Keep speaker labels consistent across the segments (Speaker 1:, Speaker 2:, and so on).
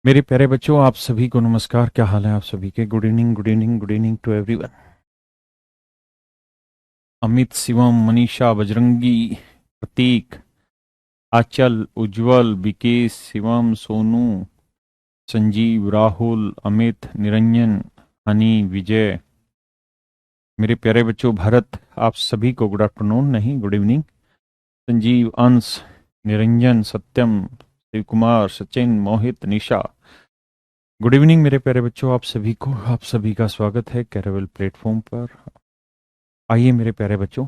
Speaker 1: मेरे प्यारे बच्चों, आप सभी को नमस्कार। क्या हाल है आप सभी के? Good evening, good evening, good evening to everyone. Amit, Shivam, Manisha, Bajrangi, Prateek, Anchal, Ujjwal, Vikesh, Shivam, Sonu, Sanjeev, Rahul, Amit, Niranjan, Honey, Vijay. मेरे प्यारे बच्चों, भरत, आप सभी को गुड आफ्टरनून, नहीं good evening. Sanjeev, Ansh, Niranjan, Satyam, Shiv Kumar, Sachin, Mohit, Nisha, good evening मेरे प्यारे बच्चों। आप सभी को, आप सभी का स्वागत है कैरेवल प्लेटफॉर्म पर। आइए मेरे प्यारे बच्चों,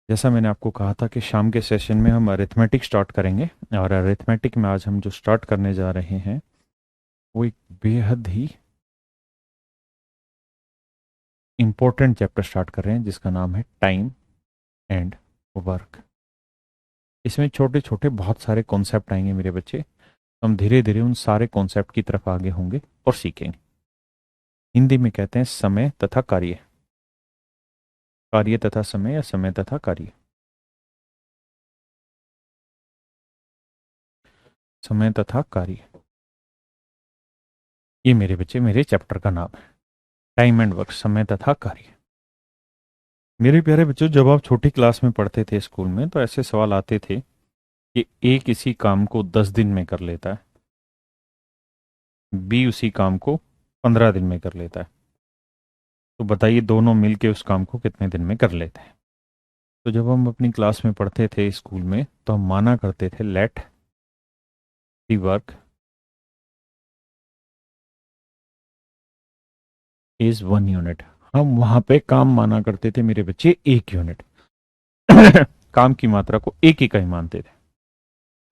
Speaker 1: जैसा मैंने आपको कहा था कि शाम के सेशन में हम अरिथमेटिक स्टार्ट करेंगे, और अरिथमेटिक में आज हम जो स्टार्ट करने जा रहे हैं वो एक बेहद ही इम्पोर्टेंट चैप्टर स्टार्ट कर रहे हैं जिसका नाम है टाइम एंड वर्क। इसमें छोटे छोटे बहुत सारे कॉन्सेप्ट आएंगे मेरे बच्चे। हम धीरे धीरे उन सारे कॉन्सेप्ट की तरफ आगे होंगे और सीखेंगे। हिंदी में कहते हैं समय तथा कार्य, कार्य तथा समय या समय तथा कार्य। समय तथा कार्य, ये मेरे बच्चे मेरे चैप्टर का नाम है। टाइम एंड वर्क, समय तथा कार्य। मेरे प्यारे बच्चों, जब आप छोटी क्लास में पढ़ते थे स्कूल में तो ऐसे सवाल आते थे कि ए किसी काम को 10 दिन में कर लेता है, बी उसी काम को 15 दिन में कर लेता है, तो बताइए दोनों मिलके उस काम को कितने दिन में कर लेते हैं। तो जब हम अपनी क्लास में पढ़ते थे स्कूल में तो हम माना करते थे let the work is 1 unit. हम वहां पे काम माना करते थे मेरे बच्चे 1 यूनिट। काम की मात्रा को एक इकाई मानते थे।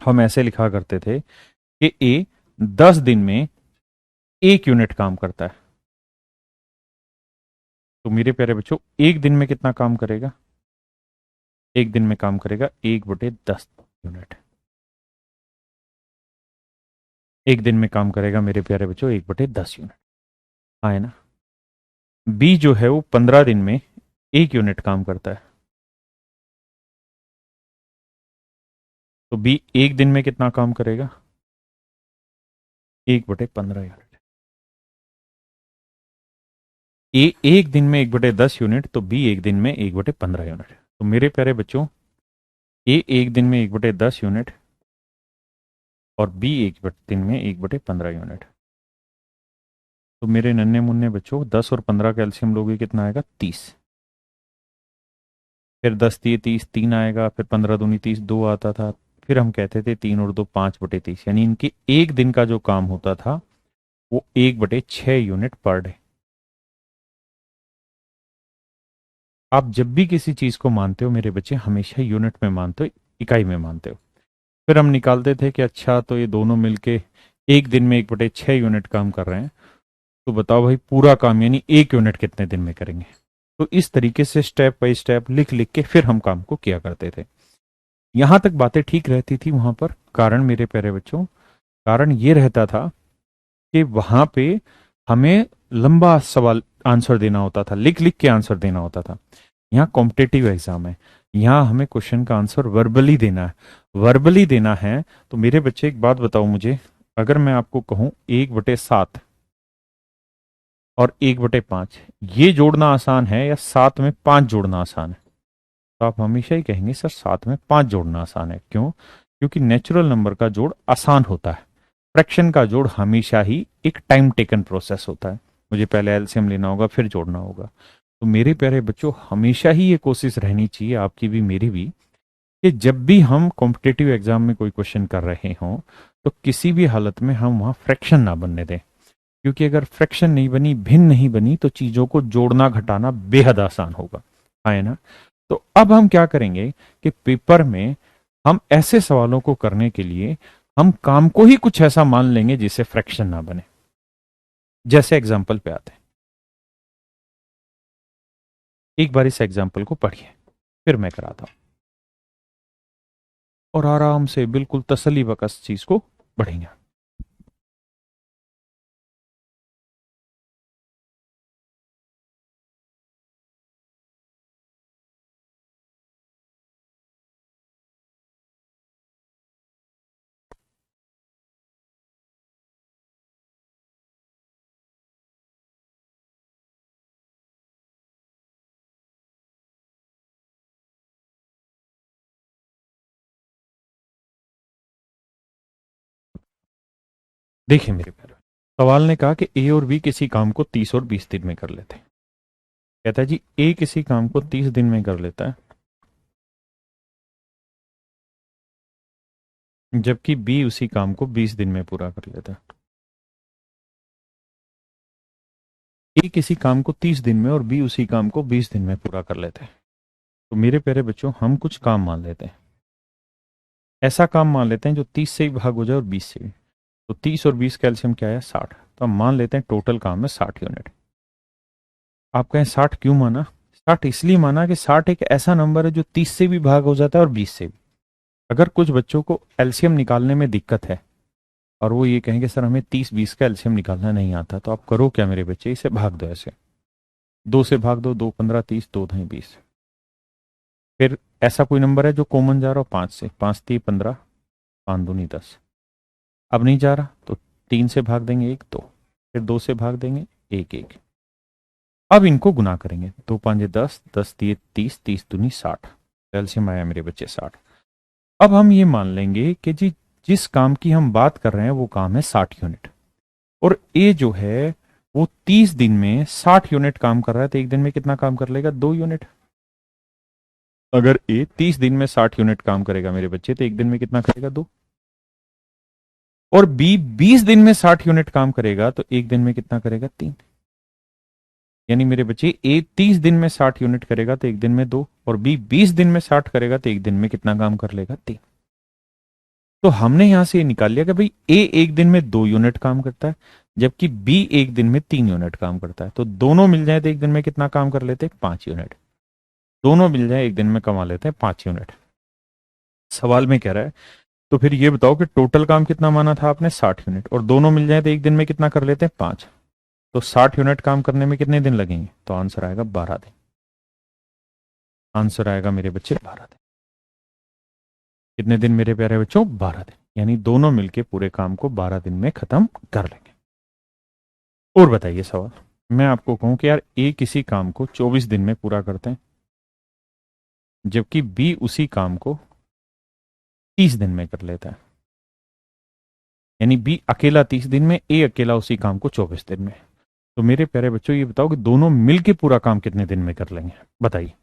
Speaker 1: हम ऐसे लिखा करते थे कि ए 10 दिन में 1 यूनिट काम करता है। तो मेरे प्यारे बच्चों, एक दिन में कितना काम करेगा? एक दिन में काम करेगा 1/10 यूनिट। एक दिन में काम करेगा मेरे प्यारे बच्चों 1/10 यूनिट। हाँ, है ना। बी जो है वो 15 दिन में 1 यूनिट काम करता है। तो बी एक दिन में कितना काम करेगा? 1/15 यूनिट। ए एक दिन में 1/10 यूनिट, तो बी एक दिन में 1/15 यूनिट। तो मेरे प्यारे बच्चों, ए एक दिन में 1/10 यूनिट और बी एक दिन में 1/15 यूनिट। तो मेरे नन्हे मुन्ने बच्चों, 10 और 15 का एलसीएम लोगे कितना आएगा? 30। फिर 10 × 3 = 30, 3 आएगा। फिर 15 × 2 = 30, 2 आता था। फिर हम कहते थे 3 और 2 5/30, यानी इनके एक दिन का जो काम होता था वो 1/6 यूनिट पर डे। आप जब भी किसी चीज को मानते हो मेरे बच्चे, हमेशा यूनिट में मानते हो, इकाई में मानते हो। फिर हम निकालते थे कि अच्छा, तो ये दोनों मिलके एक दिन में 1/6 यूनिट काम कर रहे हैं, तो बताओ भाई पूरा काम यानी 1 यूनिट कितने दिन में करेंगे। तो इस तरीके से स्टेप बाय स्टेप लिख लिख के फिर हम काम को किया करते थे। यहां तक बातें ठीक रहती थी वहां पर। कारण मेरे प्यारे बच्चों, कारण ये रहता था कि वहां पे हमें लंबा सवाल आंसर देना होता था, लिख लिख के आंसर देना होता था। यहाँ कॉम्पिटेटिव एग्जाम है, यहाँ हमें क्वेश्चन का आंसर वर्बली देना है। वर्बली देना है तो मेरे बच्चे एक बात बताओ मुझे, अगर मैं आपको कहूं 1/7 और 1/5, ये जोड़ना आसान है या 7 में 5 जोड़ना आसान है? तो आप हमेशा ही कहेंगे सर 7 में 5 जोड़ना आसान है। क्यों? क्योंकि नेचुरल नंबर का जोड़ आसान होता है। फ्रैक्शन का जोड़ हमेशा ही एक टाइम टेकन प्रोसेस होता है। मुझे पहले एलसीएम लेना होगा, फिर जोड़ना होगा। तो मेरे प्यारे बच्चों, हमेशा ही ये कोशिश रहनी चाहिए, आपकी भी मेरी भी, कि जब भी हम कॉम्पिटेटिव एग्जाम में कोई क्वेश्चन कर रहे हों तो किसी भी हालत में हम वहां फ्रैक्शन ना बनने दें। क्योंकि अगर फ्रैक्शन नहीं बनी, भिन्न नहीं बनी, तो चीजों को जोड़ना घटाना बेहद आसान होगा, है ना। तो अब हम क्या करेंगे कि पेपर में हम ऐसे सवालों को करने के लिए हम काम को ही कुछ ऐसा मान लेंगे जिससे फ्रैक्शन ना बने। जैसे एग्जाम्पल पे आते हैं, एक बार इस एग्जाम्पल को पढ़िए, फिर मैं कराता हूं और आराम से बिल्कुल तसल्ली बख्श चीज को पढ़ेंगे। देखिए मेरे प्यारे, सवाल ने कहा कि ए और बी किसी काम को 30 और 20 दिन में कर लेते हैं। कहता है जी ए किसी काम को 30 दिन में कर लेता है, जबकि बी उसी काम को 20 दिन में पूरा कर लेता है। ए किसी काम को 30 दिन में और बी उसी काम को 20 दिन में पूरा कर लेते हैं। तो मेरे प्यारे बच्चों, हम कुछ काम मान लेते हैं, ऐसा काम मान लेते हैं जो 30 से ही भाग हो जाए और 20 से भी। तो 30 और 20 कैल्शियम क्या है, 60। तो हम मान लेते हैं टोटल काम है 60 यूनिट। आप कहें 60 क्यों माना? 60 इसलिए माना कि 60 एक ऐसा नंबर है जो 30 से भी भाग हो जाता है और 20 से भी। अगर कुछ बच्चों को एलसीएम निकालने में दिक्कत है और वो ये कहेंगे सर हमें 30-20 का एलसीएम निकालना नहीं आता, तो आप करो क्या मेरे बच्चे, इसे भाग दो ऐसे। 2 से भाग दो, 2 15 30, 2 2 20। फिर ऐसा कोई नंबर है जो कॉमन जा रहा हो 5 से, 5 3 15, 5 दूनी 10। अब नहीं जा रहा तो 3 से भाग देंगे 1 2, फिर 2 से भाग देंगे 1 1। अब इनको गुना करेंगे, 2 5 10, 10 3 30, 30 दूनी 60। एलसीएम आया मेरे बच्चे 60। अब हम ये मान लेंगे कि जी जिस काम की हम बात कर रहे हैं वो काम है 60 यूनिट, और ए जो है वो 30 दिन में 60 यूनिट काम कर रहा है, तो एक दिन में कितना काम कर लेगा, 2 यूनिट। अगर ए 30 दिन में 60 यूनिट काम करेगा मेरे बच्चे, तो एक दिन में कितना करेगा, 2। और बी 20 दिन में 60 यूनिट काम करेगा तो एक दिन में कितना करेगा, 3। यानी मेरे बच्चे ए 30 दिन में 60 यूनिट करेगा तो एक दिन में 2, और बी 20 दिन में 60 करेगा तो एक दिन में कितना काम कर लेगा, 3। तो हमने यहां से ये निकाल लिया कि भाई ए एक दिन में 2 यूनिट काम करता है, जबकि बी एक दिन में 3 यूनिट काम करता है। तो दोनों मिल जाए तो एक दिन में कितना काम कर लेते हैं, 5 यूनिट। दोनों मिल जाए एक दिन में कमा लेते हैं 5 यूनिट। सवाल में कह रहा है तो फिर ये बताओ कि टोटल काम कितना माना था आपने, 60 यूनिट, और दोनों मिल जाए तो एक दिन में कितना कर लेते हैं, 5। तो 60 यूनिट काम करने में कितने दिन लगेंगे, तो आंसर आएगा 12 दिन। आंसर आएगा मेरे बच्चे 12 दिन। कितने दिन मेरे प्यारे बच्चों, 12 दिन। यानी दोनों मिलके पूरे काम को 12 दिन में खत्म कर लेंगे। और बताइए सवाल, मैं आपको कहूं कि यार ए किसी काम को 24 दिन में पूरा करते हैं, जबकि बी उसी काम को 30 दिन में कर लेता है। यानी बी अकेला 30 दिन में, ए अकेला उसी काम को 24 दिन में। तो मेरे प्यारे बच्चों ये बताओ कि दोनों मिलके पूरा काम कितने दिन में कर लेंगे, बताइए।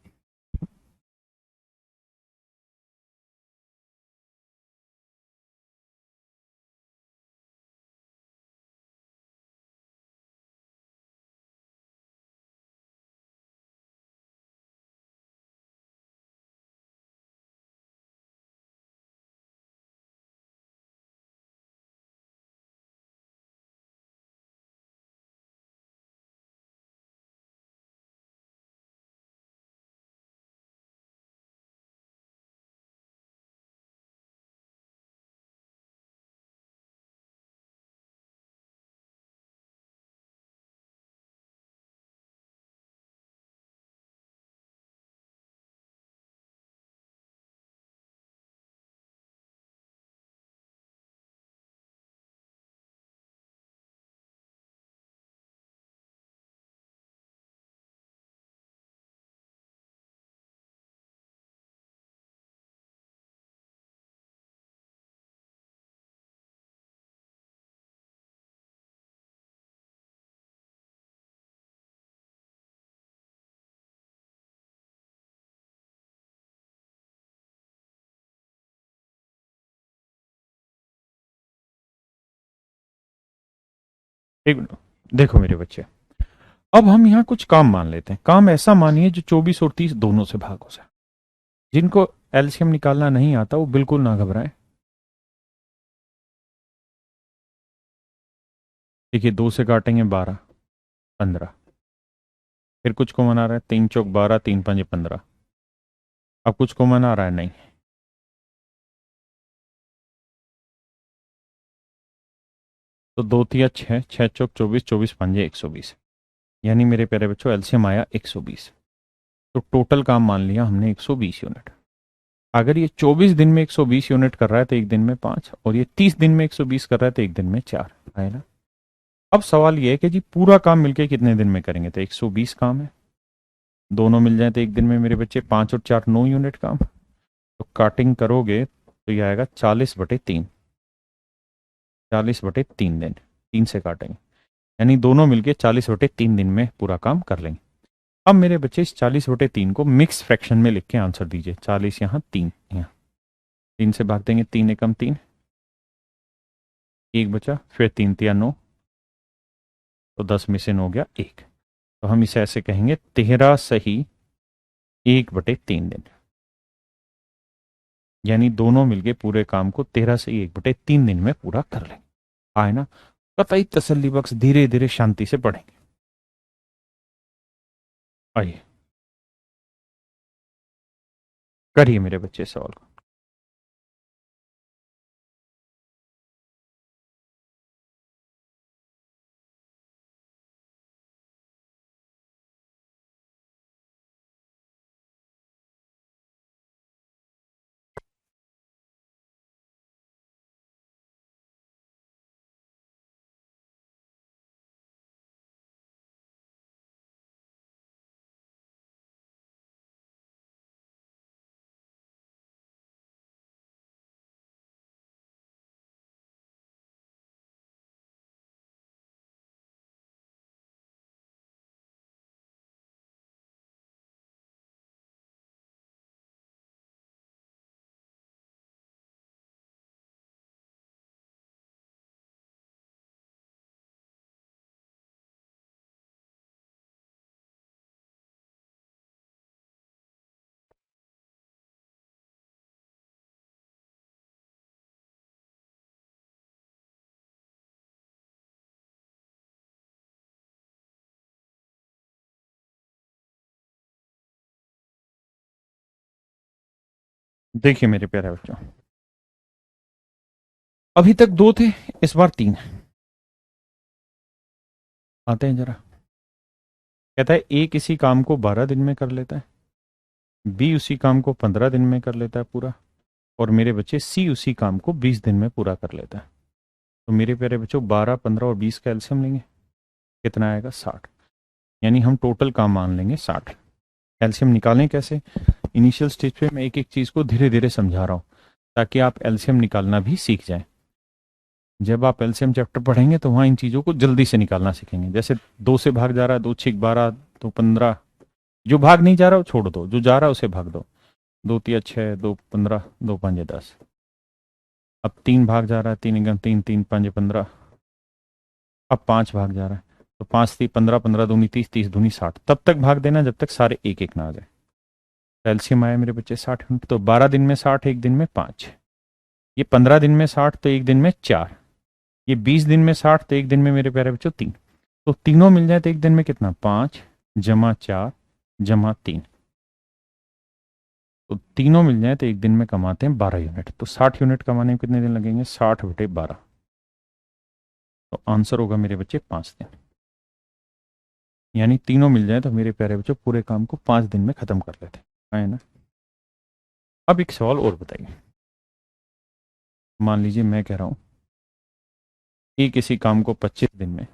Speaker 1: एक मिनट, देखो मेरे बच्चे, अब हम यहाँ कुछ काम मान लेते हैं। काम ऐसा मानिए जो 24 और 30 दोनों से भाग हो जाए। जिनको एलसीएम निकालना नहीं आता वो बिल्कुल ना घबराएं। देखिए 2 से काटेंगे 12 15, फिर कुछ को मना रहा है 3 चौक 12, 3 5 15। अब कुछ को मना रहा है नहीं, तो 2 तिया 6, 6 चौक 24, 24 पंजे 120। यानी मेरे प्यारे बच्चों एलसीएम आया 120। तो टोटल काम मान लिया हमने 120 यूनिट। अगर ये 24 दिन में 120 यूनिट कर रहा है तो एक दिन में 5, और ये 30 दिन में 120 कर रहा है तो एक दिन में 4 है ना। अब सवाल ये है कि जी पूरा काम मिलके कितने दिन में करेंगे, तो 120 काम है। दोनों मिल जाए तो एक दिन में मेरे बच्चे 5 और 4 9 यूनिट काम। तो काटिंग करोगे तो ये आएगा 40/3। 40/3 दिन, 3 से काटेंगे, यानी दोनों मिलके 40/3 दिन में पूरा काम कर लेंगे। अब मेरे बच्चे इस 40/3 को मिक्स फ्रैक्शन में लिख के आंसर दीजिए। 40 यहाँ, 3 यहाँ, 3 से भाग देंगे, 3 एकम 3, 1 बचा, फिर 3 तिया 9, तो 10 में से 9 गया 1। तो हम इसे ऐसे कहेंगे 13 सही 1/3 दिन, यानी दोनों मिलके पूरे काम को 13 से 1/3 दिन में पूरा कर लेंगे। आए ना? कतई तसल्ली बख्श धीरे धीरे शांति से पढ़ेंगे। आइए करिए मेरे बच्चे सवाल को। देखिए मेरे प्यारे बच्चों, अभी तक 2 थे, इस बार 3 आते हैं जरा। कहता है ए किसी काम को 12 दिन में कर लेता है, बी उसी काम को 15 दिन में कर लेता है पूरा, और मेरे बच्चे सी उसी काम को 20 दिन में पूरा कर लेता है। तो मेरे प्यारे बच्चों 12, 15 और 20 का एलसीएम लेंगे, कितना आएगा? 60। यानी हम टोटल काम मान लेंगे 60। एलसीएम निकालें कैसे? इनिशियल स्टेज पे मैं एक एक चीज को धीरे धीरे समझा रहा हूं, ताकि आप एलसीएम निकालना भी सीख जाएं। जब आप एलसीएम चैप्टर पढ़ेंगे तो वहां इन चीजों को जल्दी से निकालना सीखेंगे। जैसे 2 से भाग जा रहा है, 2 6 12, 2 15, जो भाग नहीं जा रहा वो छोड़ दो, जो जा रहा है उसे भाग दो। 2 तिया 6, 2 15, 2 5 10। अब 3 भाग जा रहा है, 3 एकम 3, 3 5 15। अब 5 भाग जा रहा है, तो 5 3 15, 15 दूनी 30, 30 दूनी 60। तब तक भाग देना जब तक सारे एक एक ना आ जाए। एलसीएम आया मेरे बच्चे 60 यूनिट। तो 12 दिन में 60, एक दिन में 5। ये 15 दिन में 60, तो एक दिन में 4। ये 20 दिन में 60, तो एक दिन में मेरे प्यारे बच्चों 3। तो तीनों मिल जाए तो एक दिन में कितना? 5 जमा 4 जमा 3। तो तीनों मिल जाए तो एक दिन में कमाते हैं 12 यूनिट। तो 60 यूनिट कमाने में कितने दिन लगेंगे? 60/12। तो आंसर होगा मेरे बच्चे 5 दिन। यानी तीनों मिल जाए तो मेरे प्यारे बच्चों पूरे काम को 5 दिन में खत्म कर लेते हैं, है ना? अब एक सवाल और बताइए। मान लीजिए मैं कह रहा हूं ए किसी काम को 25 दिन में,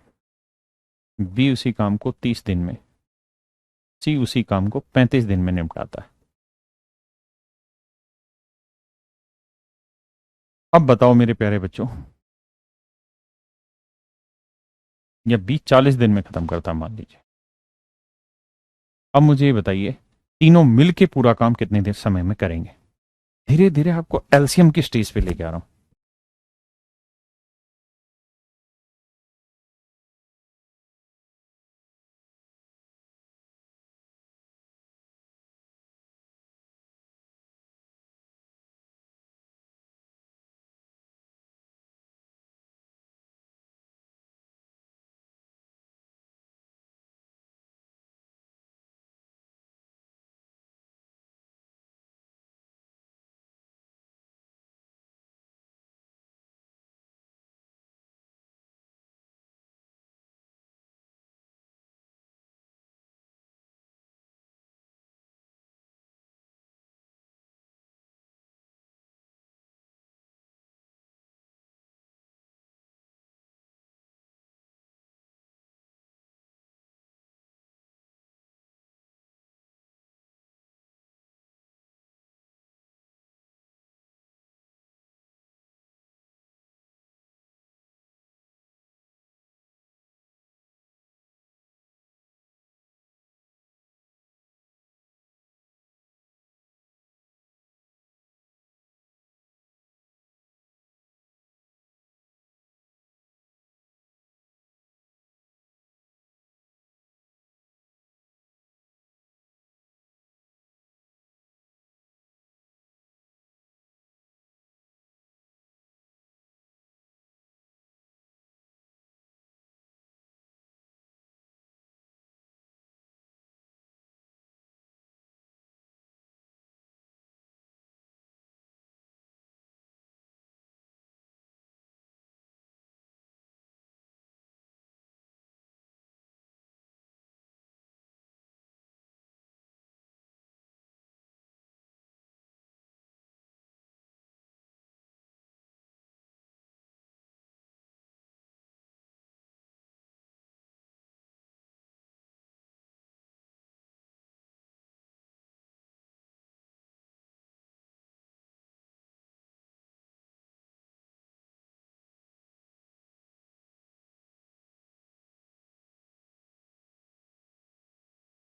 Speaker 1: बी उसी काम को 30 दिन में, सी उसी काम को 35 दिन में निपटाता है। अब बताओ मेरे प्यारे बच्चों, या बी 40 दिन में खत्म करता है मान लीजिए। अब मुझे ये बताइए, तीनों मिलके पूरा काम कितने देर समय में करेंगे? धीरे धीरे आपको एलसीएम की स्टेज पे लेके आ रहा हूं।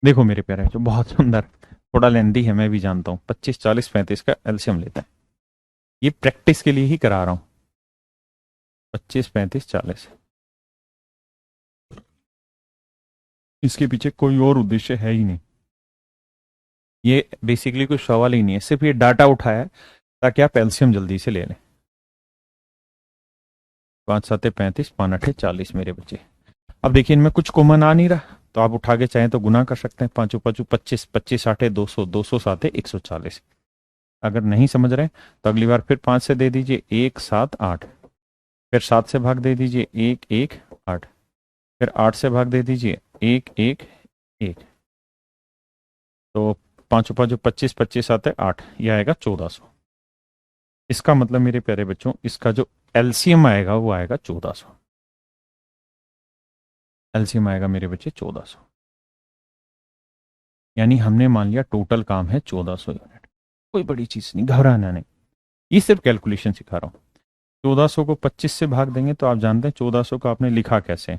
Speaker 1: देखो मेरे प्यारे बच्चों, बहुत सुंदर, थोड़ा लेंदी है मैं भी जानता हूँ। 25, 40, 35 का एलसीएम लेता है। ये प्रैक्टिस के लिए ही करा रहा हूँ। 25, 35, 40, इसके पीछे कोई और उद्देश्य है ही नहीं। ये बेसिकली कोई सवाल ही नहीं है, सिर्फ ये डाटा उठाया है ताकि आप एलसीएम जल्दी से ले लें। 5 7 35, 5 8 40 मेरे बच्चे। अब देखिए इनमें कुछ कॉमन आ नहीं रहा, तो आप उठा के चाहें तो गुना कर सकते हैं। पांचों पांचों 25, 25 8 200, 200 7 140। अगर नहीं समझ रहे तो अगली बार फिर 5 से दे दीजिए 1 7 8, फिर 7 से भाग दे दीजिए 1 1 8, फिर 8 से भाग दे दीजिए 1 1 1। तो पांचों पांचों 25, 25 आते 8, ये आएगा 1400। इसका मतलब मेरे प्यारे बच्चों, इसका जो एलसीएम आएगा वो आएगा 1400। एलसीएम आएगा मेरे बच्चे 1400। यानी हमने मान लिया टोटल काम है 1400 यूनिट। कोई बड़ी चीज नहीं, घबराना नहीं, ये सिर्फ कैलकुलेशन सिखा रहा हूं। 1400 को 25 से भाग देंगे तो आप जानते हैं 1400 को आपने लिखा कैसे।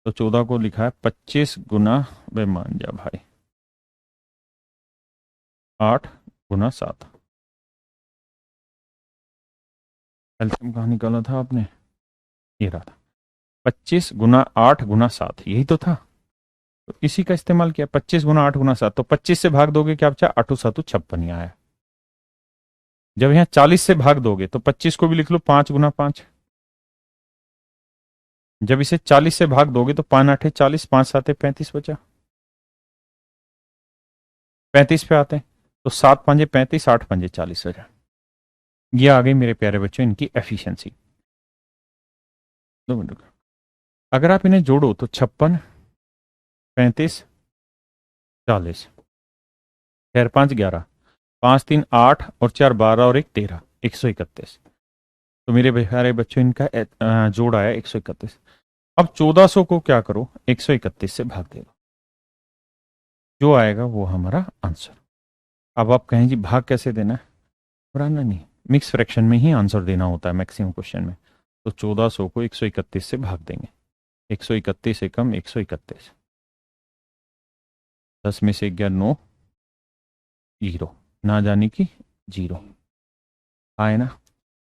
Speaker 1: तो 14 को लिखा है 25 गुना, वे मान जा भाई, 8 गुना 7। एलसीएम कहाँ निकाला था आपने, ये रहा था। 25 गुना 8 गुना 7, यही तो था। तो इसी का इस्तेमाल किया, 25 गुना 8 गुना 7। तो 25 से भाग दोगे क्या बचा, 8 7 56 ही आया। जब यहाँ 40 से भाग दोगे तो 25 को भी लिख लो 5 गुना 5। जब इसे 40 से भाग दोगे तो 5 8 40, 5 7 35 बचा। 35 पे आते हैं तो 7 5 35, 8 5 40 बचा। ये आ गई मेरे प्यारे बच्चों इनकी एफिशिएंसी। दो मिनट रुको। अगर आप इन्हें जोड़ो तो 56, 35, 40, 4 5 11, 5 3 8 और 4 12 और 1 13, 131। तो मेरे प्यारे बच्चों इनका जोड़ आया 131। अब 1400 को क्या करो, 131 से भाग दे दो, जो आएगा वो हमारा आंसर। अब आप कहें जी भाग कैसे देना है, पुराना नहीं, मिक्स फ्रैक्शन में ही आंसर देना होता है मैक्सिमम क्वेश्चन में। तो 1400 को 131 से भाग देंगे। 131 एकम 131, 10 में से 11 9, 0 ना जाने की 0 आए ना।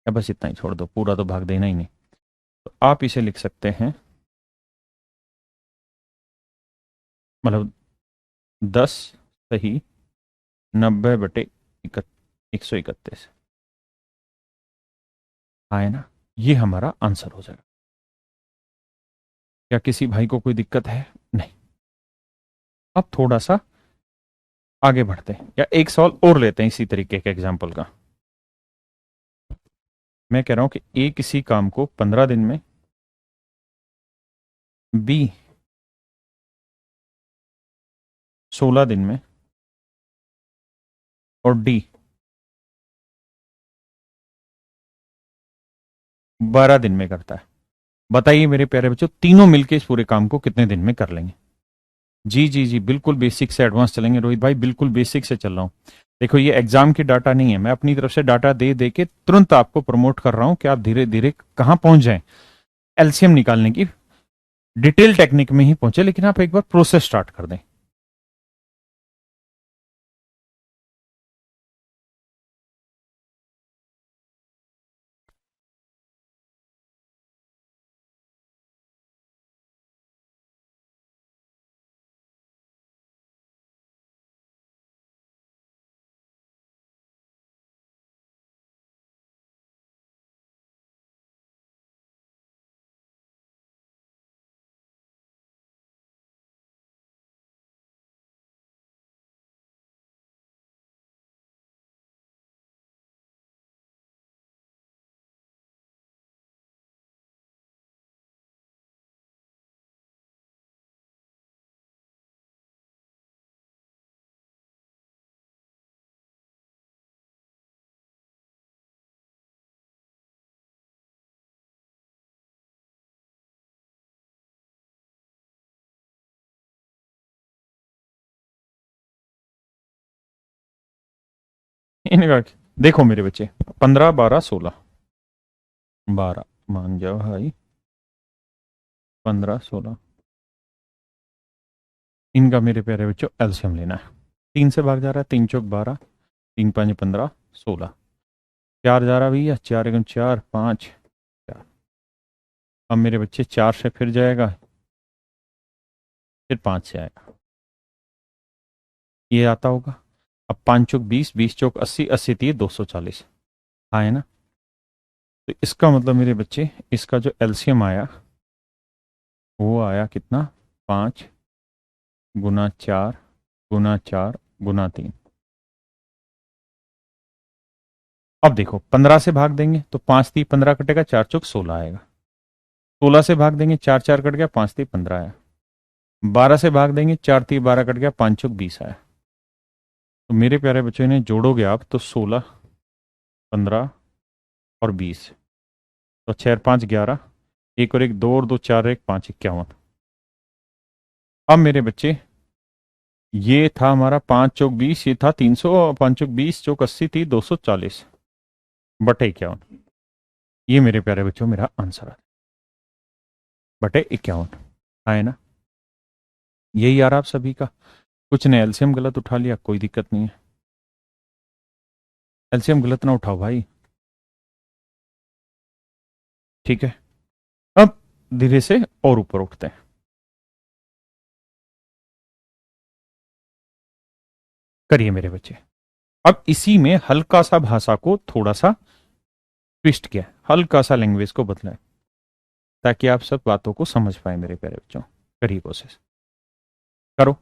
Speaker 1: या बस इतना ही छोड़ दो, पूरा तो भाग देना ही नहीं। तो आप इसे लिख सकते हैं, मतलब 10 सही 90 बटे 131 आए ना। ये हमारा आंसर हो जाएगा। क्या किसी भाई को कोई दिक्कत है, नहीं। अब थोड़ा सा आगे बढ़ते हैं, या एक सवाल और लेते हैं इसी तरीके के एग्जाम्पल का। मैं कह रहा हूं कि ए किसी काम को 15 दिन में, बी 16 दिन में और डी 12 दिन में करता है। बताइए मेरे प्यारे बच्चों, तीनों मिलके इस पूरे काम को कितने दिन में कर लेंगे। जी जी जी, बिल्कुल बेसिक से एडवांस चलेंगे रोहित भाई, बिल्कुल बेसिक से चल रहा हूं। देखो ये एग्जाम की डाटा नहीं है, मैं अपनी तरफ से डाटा दे दे के तुरंत आपको प्रमोट कर रहा हूं कि आप धीरे धीरे कहां पहुंच जाएं, एलसीएम निकालने की डिटेल टेक्निक में ही पहुंचे, लेकिन आप एक बार प्रोसेस स्टार्ट कर दें। इनका देखो मेरे बच्चे, 15 12 16, 12 मान जाओ भाई, 15 16, इनका मेरे प्यारे बच्चों एलसीएम लेना है। 3 से भाग जा रहा है, 3 चौक 12, 3 5 15, 16, 4 जा रहा भैया, 4 एकम 4, 5 4। अब मेरे बच्चे 4 से फिर जाएगा, फिर 5 से आएगा, ये आता होगा। अब 5 चौक 20, 20 चौक 80, 80 3 240 आए ना। तो इसका मतलब मेरे बच्चे इसका जो एलसीएम आया वो आया कितना, 5 गुना 4 गुना 4 गुना 3। अब देखो 15 से भाग देंगे तो 5 3 15 कटेगा, 4 चौक 16 आएगा। 16 से भाग देंगे, 4 4 कट गया, 5 3 15 आया। 12 से भाग देंगे, 4 3 12 कट गया, 5 चौक 20 आया। तो मेरे प्यारे बच्चों ने जोड़ोगे आप तो 16 15 और 20, तो 6 5 11, एक और एक 2 और 2 4 1 5 51। अब मेरे बच्चे ये था हमारा 5 चौक 20, ये था 300, 5 चौक 20 चौक 80 थी 240 बटे 51। ये मेरे प्यारे बच्चों मेरा आंसर है, बटे 51 आए ना। यही आ रहा आप सभी का। कुछ ने एलसीएम गलत उठा लिया, कोई दिक्कत नहीं है, एलसीएम गलत ना उठाओ भाई, ठीक है। अब धीरे से और ऊपर उठते हैं। करिए मेरे बच्चे। अब इसी में हल्का सा भाषा को थोड़ा सा ट्विस्ट किया, हल्का सा लैंग्वेज को बदला है, ताकि आप सब बातों को समझ पाए मेरे प्यारे बच्चों। करिए कोशिश, करो।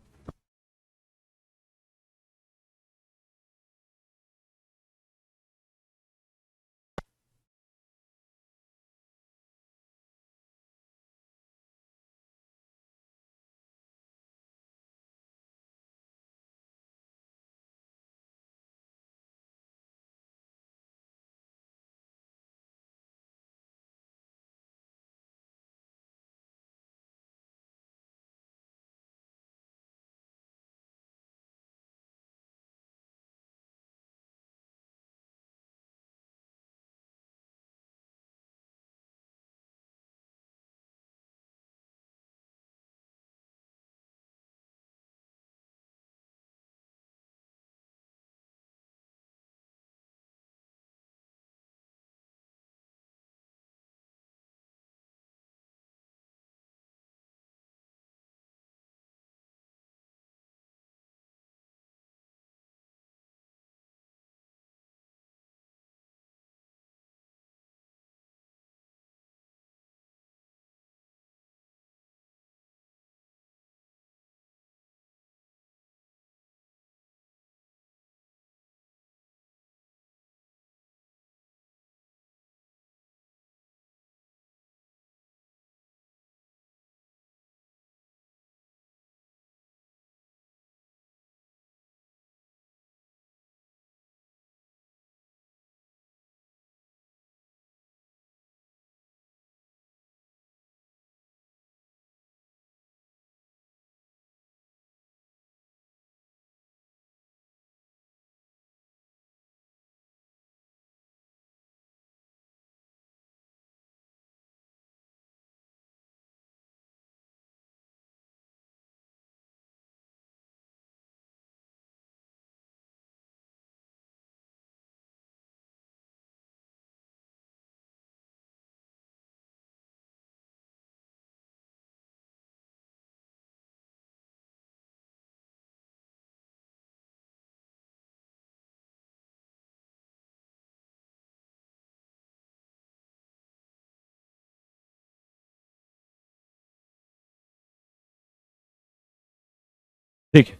Speaker 1: देखिए,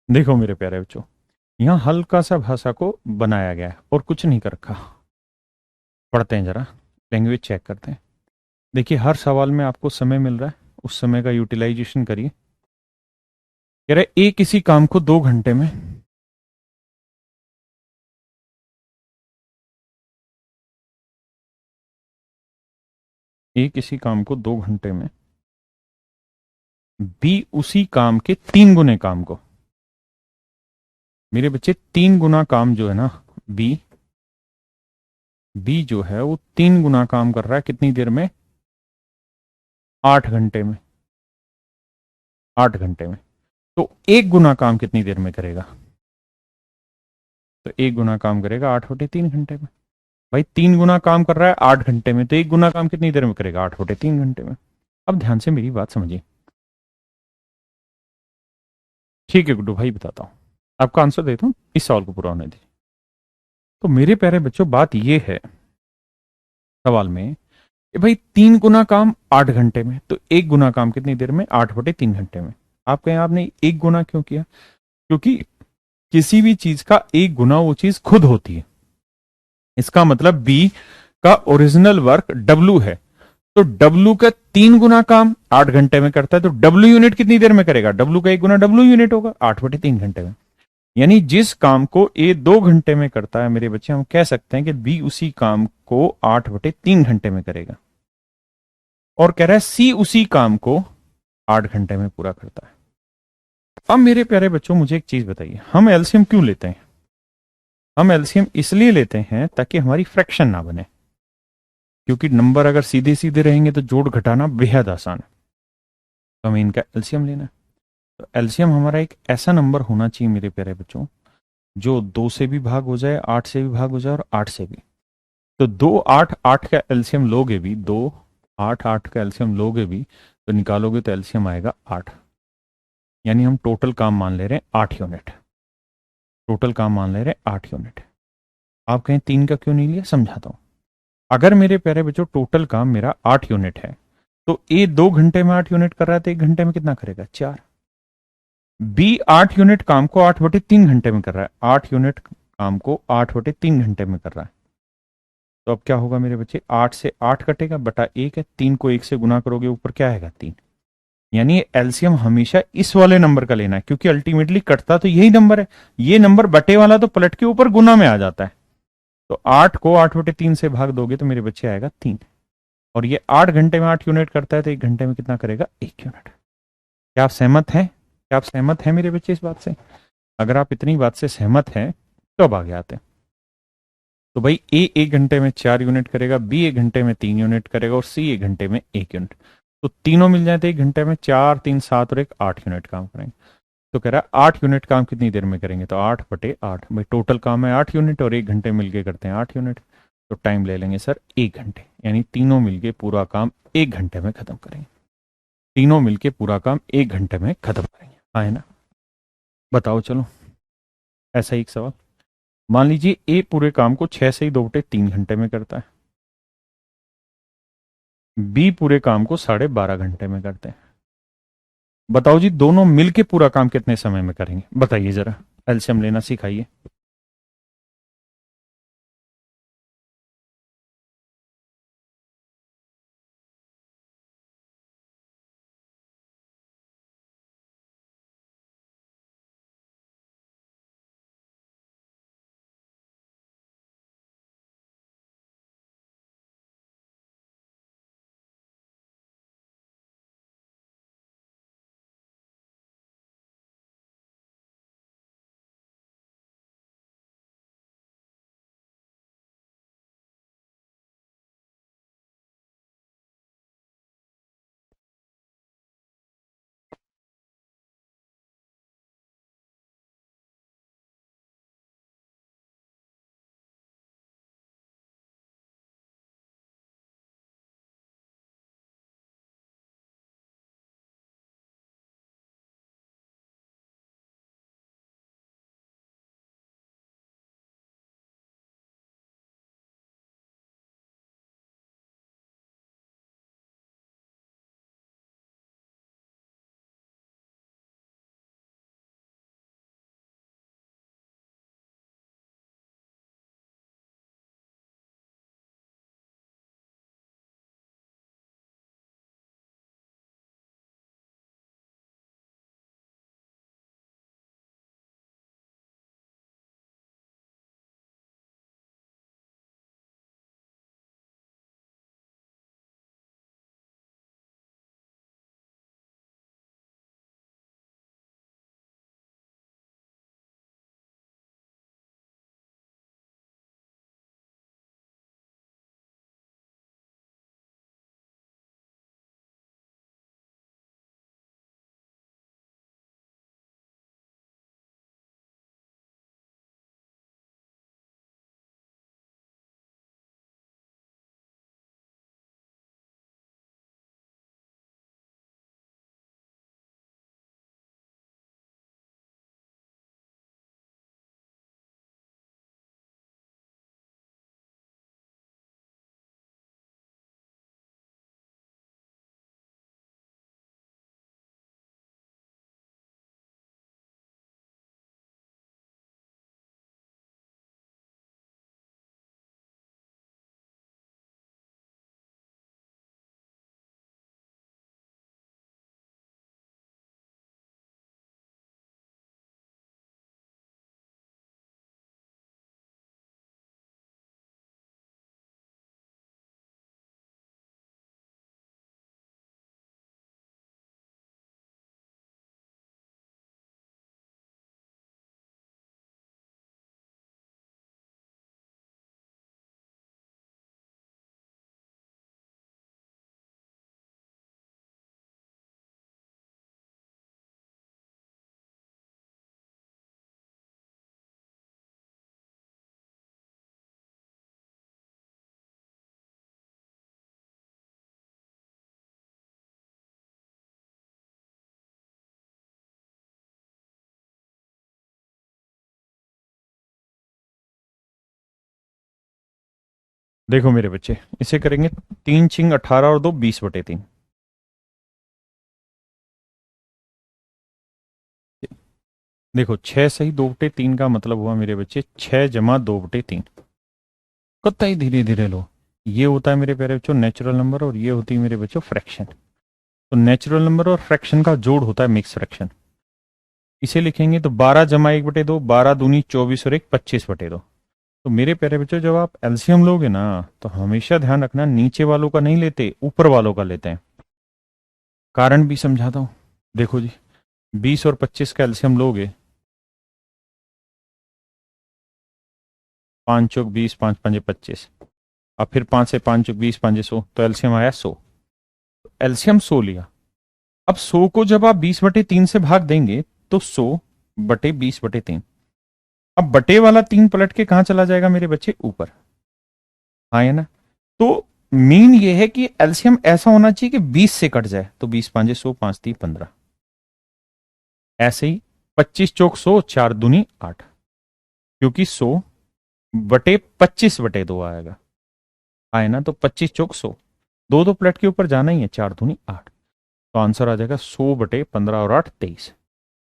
Speaker 1: देखो मेरे प्यारे बच्चों, यहां हल्का सा भाषा को बनाया गया है और कुछ नहीं कर रखा। पढ़ते हैं जरा, लैंग्वेज चेक करते हैं। देखिए हर सवाल में आपको समय मिल रहा है, उस समय का यूटिलाइजेशन करिए। कह रहे एक इसी काम को 2 घंटे में, एक इसी काम को 2 घंटे में बी उसी काम के 3 गुने काम को, मेरे बच्चे 3 गुना काम जो है ना, बी बी जो है वो 3 गुना काम कर रहा है कितनी देर में, 8 घंटे में। 8 घंटे में। तो 1 गुना काम कितनी देर में करेगा? तो 1 गुना काम करेगा 8/3 घंटे में। भाई 3 गुना काम कर रहा है 8 घंटे में, तो 1 गुना काम कितनी देर में करेगा? 8/3 घंटे में। अब ध्यान से मेरी बात समझिए। ठीक है गुड्डू भाई, बताता हूं, आपका आंसर देता हूं, इस सवाल को पूरा होने दीजिए। तो मेरे प्यारे बच्चों, बात यह है सवाल में कि भाई 3 गुना काम 8 घंटे में, तो 1 गुना काम कितनी देर में? 8/3 घंटे में। आप कहें आपने 1 गुना क्यों किया? क्योंकि किसी भी चीज का 1 गुना वो चीज खुद होती है। इसका मतलब बी का ओरिजिनल वर्क डब्लू है, तो डब्लू का 3 गुना काम 8 घंटे में करता है, तो डब्लू यूनिट कितनी देर में करेगा? डब्लू का 1 गुना डब्लू यूनिट होगा 8/3 घंटे में। यानी जिस काम को ए 2 घंटे में करता है मेरे बच्चे, हम कह सकते हैं कि बी उसी काम को 8/3 घंटे में करेगा। और कह रहा है सी उसी काम को 8 घंटे में पूरा करता है। अब मेरे प्यारे बच्चों, मुझे एक चीज बताइए, हम एलसीएम क्यों लेते हैं? हम एलसीएम इसलिए लेते हैं ताकि हमारी फ्रैक्शन ना बने, क्योंकि नंबर अगर सीधे सीधे रहेंगे तो जोड़ घटाना बेहद आसान है। तो हमें इनका एलसीएम लेना है। तो एलसीएम हमारा एक ऐसा नंबर होना चाहिए मेरे प्यारे बच्चों, जो 2 से भी भाग हो जाए, 8 से भी भाग हो जाए और 8 से भी। तो 2 8 8 का एलसीएम लोगे भी, 2 8 8 का एलसीएम लोगे भी, तो निकालोगे तो एलसीएम आएगा 8। यानी हम टोटल काम मान ले रहे हैं 8 यूनिट। टोटल काम मान ले रहे हैं 8 यूनिट। आप कहें 3 का क्यों नहीं लिया? समझाता हूं। अगर मेरे प्यारे बच्चों टोटल काम मेरा 8 यूनिट है, तो ए 2 घंटे में 8 यूनिट कर रहा है, तो 1 घंटे में कितना करेगा? 4। बी 8 यूनिट काम को 8/3 घंटे में कर रहा है, 8 यूनिट काम को 8/3 घंटे में कर रहा है। तो अब क्या होगा मेरे बच्चे? 8 से 8 कटेगा, बटा 1 है, 3 को 1 से गुना करोगे ऊपर क्या आएगा? 3। यानी एलसीएम हमेशा इस वाले नंबर का लेना है, क्योंकि अल्टीमेटली कटता तो यही नंबर है। ये नंबर बटे वाला तो पलट के ऊपर गुना में आ जाता है। तो 8 को 8/3 से भाग दोगे तो मेरे बच्चे आएगा 3। और ये 8 घंटे में 8 यूनिट करता है, तो 1 घंटे में कितना करेगा? 1 यूनिट। क्या आप सहमत हैं? क्या आप सहमत हैं मेरे बच्चे इस बात से? अगर आप इतनी बात से सहमत हैं तो अब आगे आते हैं। तो भाई ए 1 घंटे में 4 यूनिट करेगा, बी 1 घंटे में 3 यूनिट करेगा और सी 1 घंटे में 1 यूनिट। तो तीनों मिल जाए तो 1 घंटे में 4 3 7 और 1 8 यूनिट काम करेंगे। तो कह रहा है 8 यूनिट काम कितनी देर में करेंगे? तो 8/8। भाई टोटल काम है 8 यूनिट और 1 घंटे मिलके करते हैं 8 यूनिट। तो टाइम ले लेंगे सर 1 घंटे, यानी तीनों मिलके पूरा काम 1 घंटे में खत्म करेंगे। तीनों मिलके पूरा काम 1 घंटे में खत्म करेंगे, हाँ है ना? बताओ चलो, ऐसा ही एक सवाल। मान लीजिए ए पूरे काम को 6 से ही 2/3 घंटे में करता है, बी पूरे काम को 12.5 घंटे में करते हैं। बताओ जी, दोनों मिलके पूरा काम कितने समय में करेंगे? बताइए जरा, एलसीएम लेना सिखाइए। देखो मेरे बच्चे, इसे करेंगे 3 × 18 और 2 20/3। देखो 6 सही 2/3 का मतलब हुआ मेरे बच्चे 6 + 2/3। कतई धीरे धीरे लो। ये होता है मेरे प्यारे बच्चों नेचुरल नंबर, और ये होती है मेरे बच्चों फ्रैक्शन। तो नेचुरल नंबर और फ्रैक्शन का जोड़ होता है मिक्स फ्रैक्शन। इसे लिखेंगे तो 12 + 1/2, 12 दूनी 24 और 1 25/2। तो मेरे प्यारे बच्चों जब आप एलसीएम लोगे ना, तो हमेशा ध्यान रखना नीचे वालों का नहीं लेते, ऊपर वालों का लेते हैं। कारण भी समझाता हूं। देखो जी, 20 और 25 का एलसीएम लोगे, 5 × 20, 5 × 5 = 25। अब फिर 5 से 5 × 20, 5 × 100, तो एलसीएम आया 100। एलसीएम 100 लिया। अब 100 को जब आप 20/3 से भाग देंगे तो 100/20/3। अब बटे वाला 3 पलट के कहां चला जाएगा मेरे बच्चे? ऊपर। हाँ है ना? तो मीन ये है कि एलसीएम ऐसा होना चाहिए कि 20 से कट जाए, तो 20 × 5 = 100, 5×3 = 15। ऐसे ही 25 × 4 = 100, 4 दूनी 8, क्योंकि 100/25/2 आएगा। आए ना? तो 25 × 4 = 100, दो दो प्लेट के ऊपर जाना ही है, 4 दूनी 8। तो आंसर आ जाएगा 100/15 और 8 23।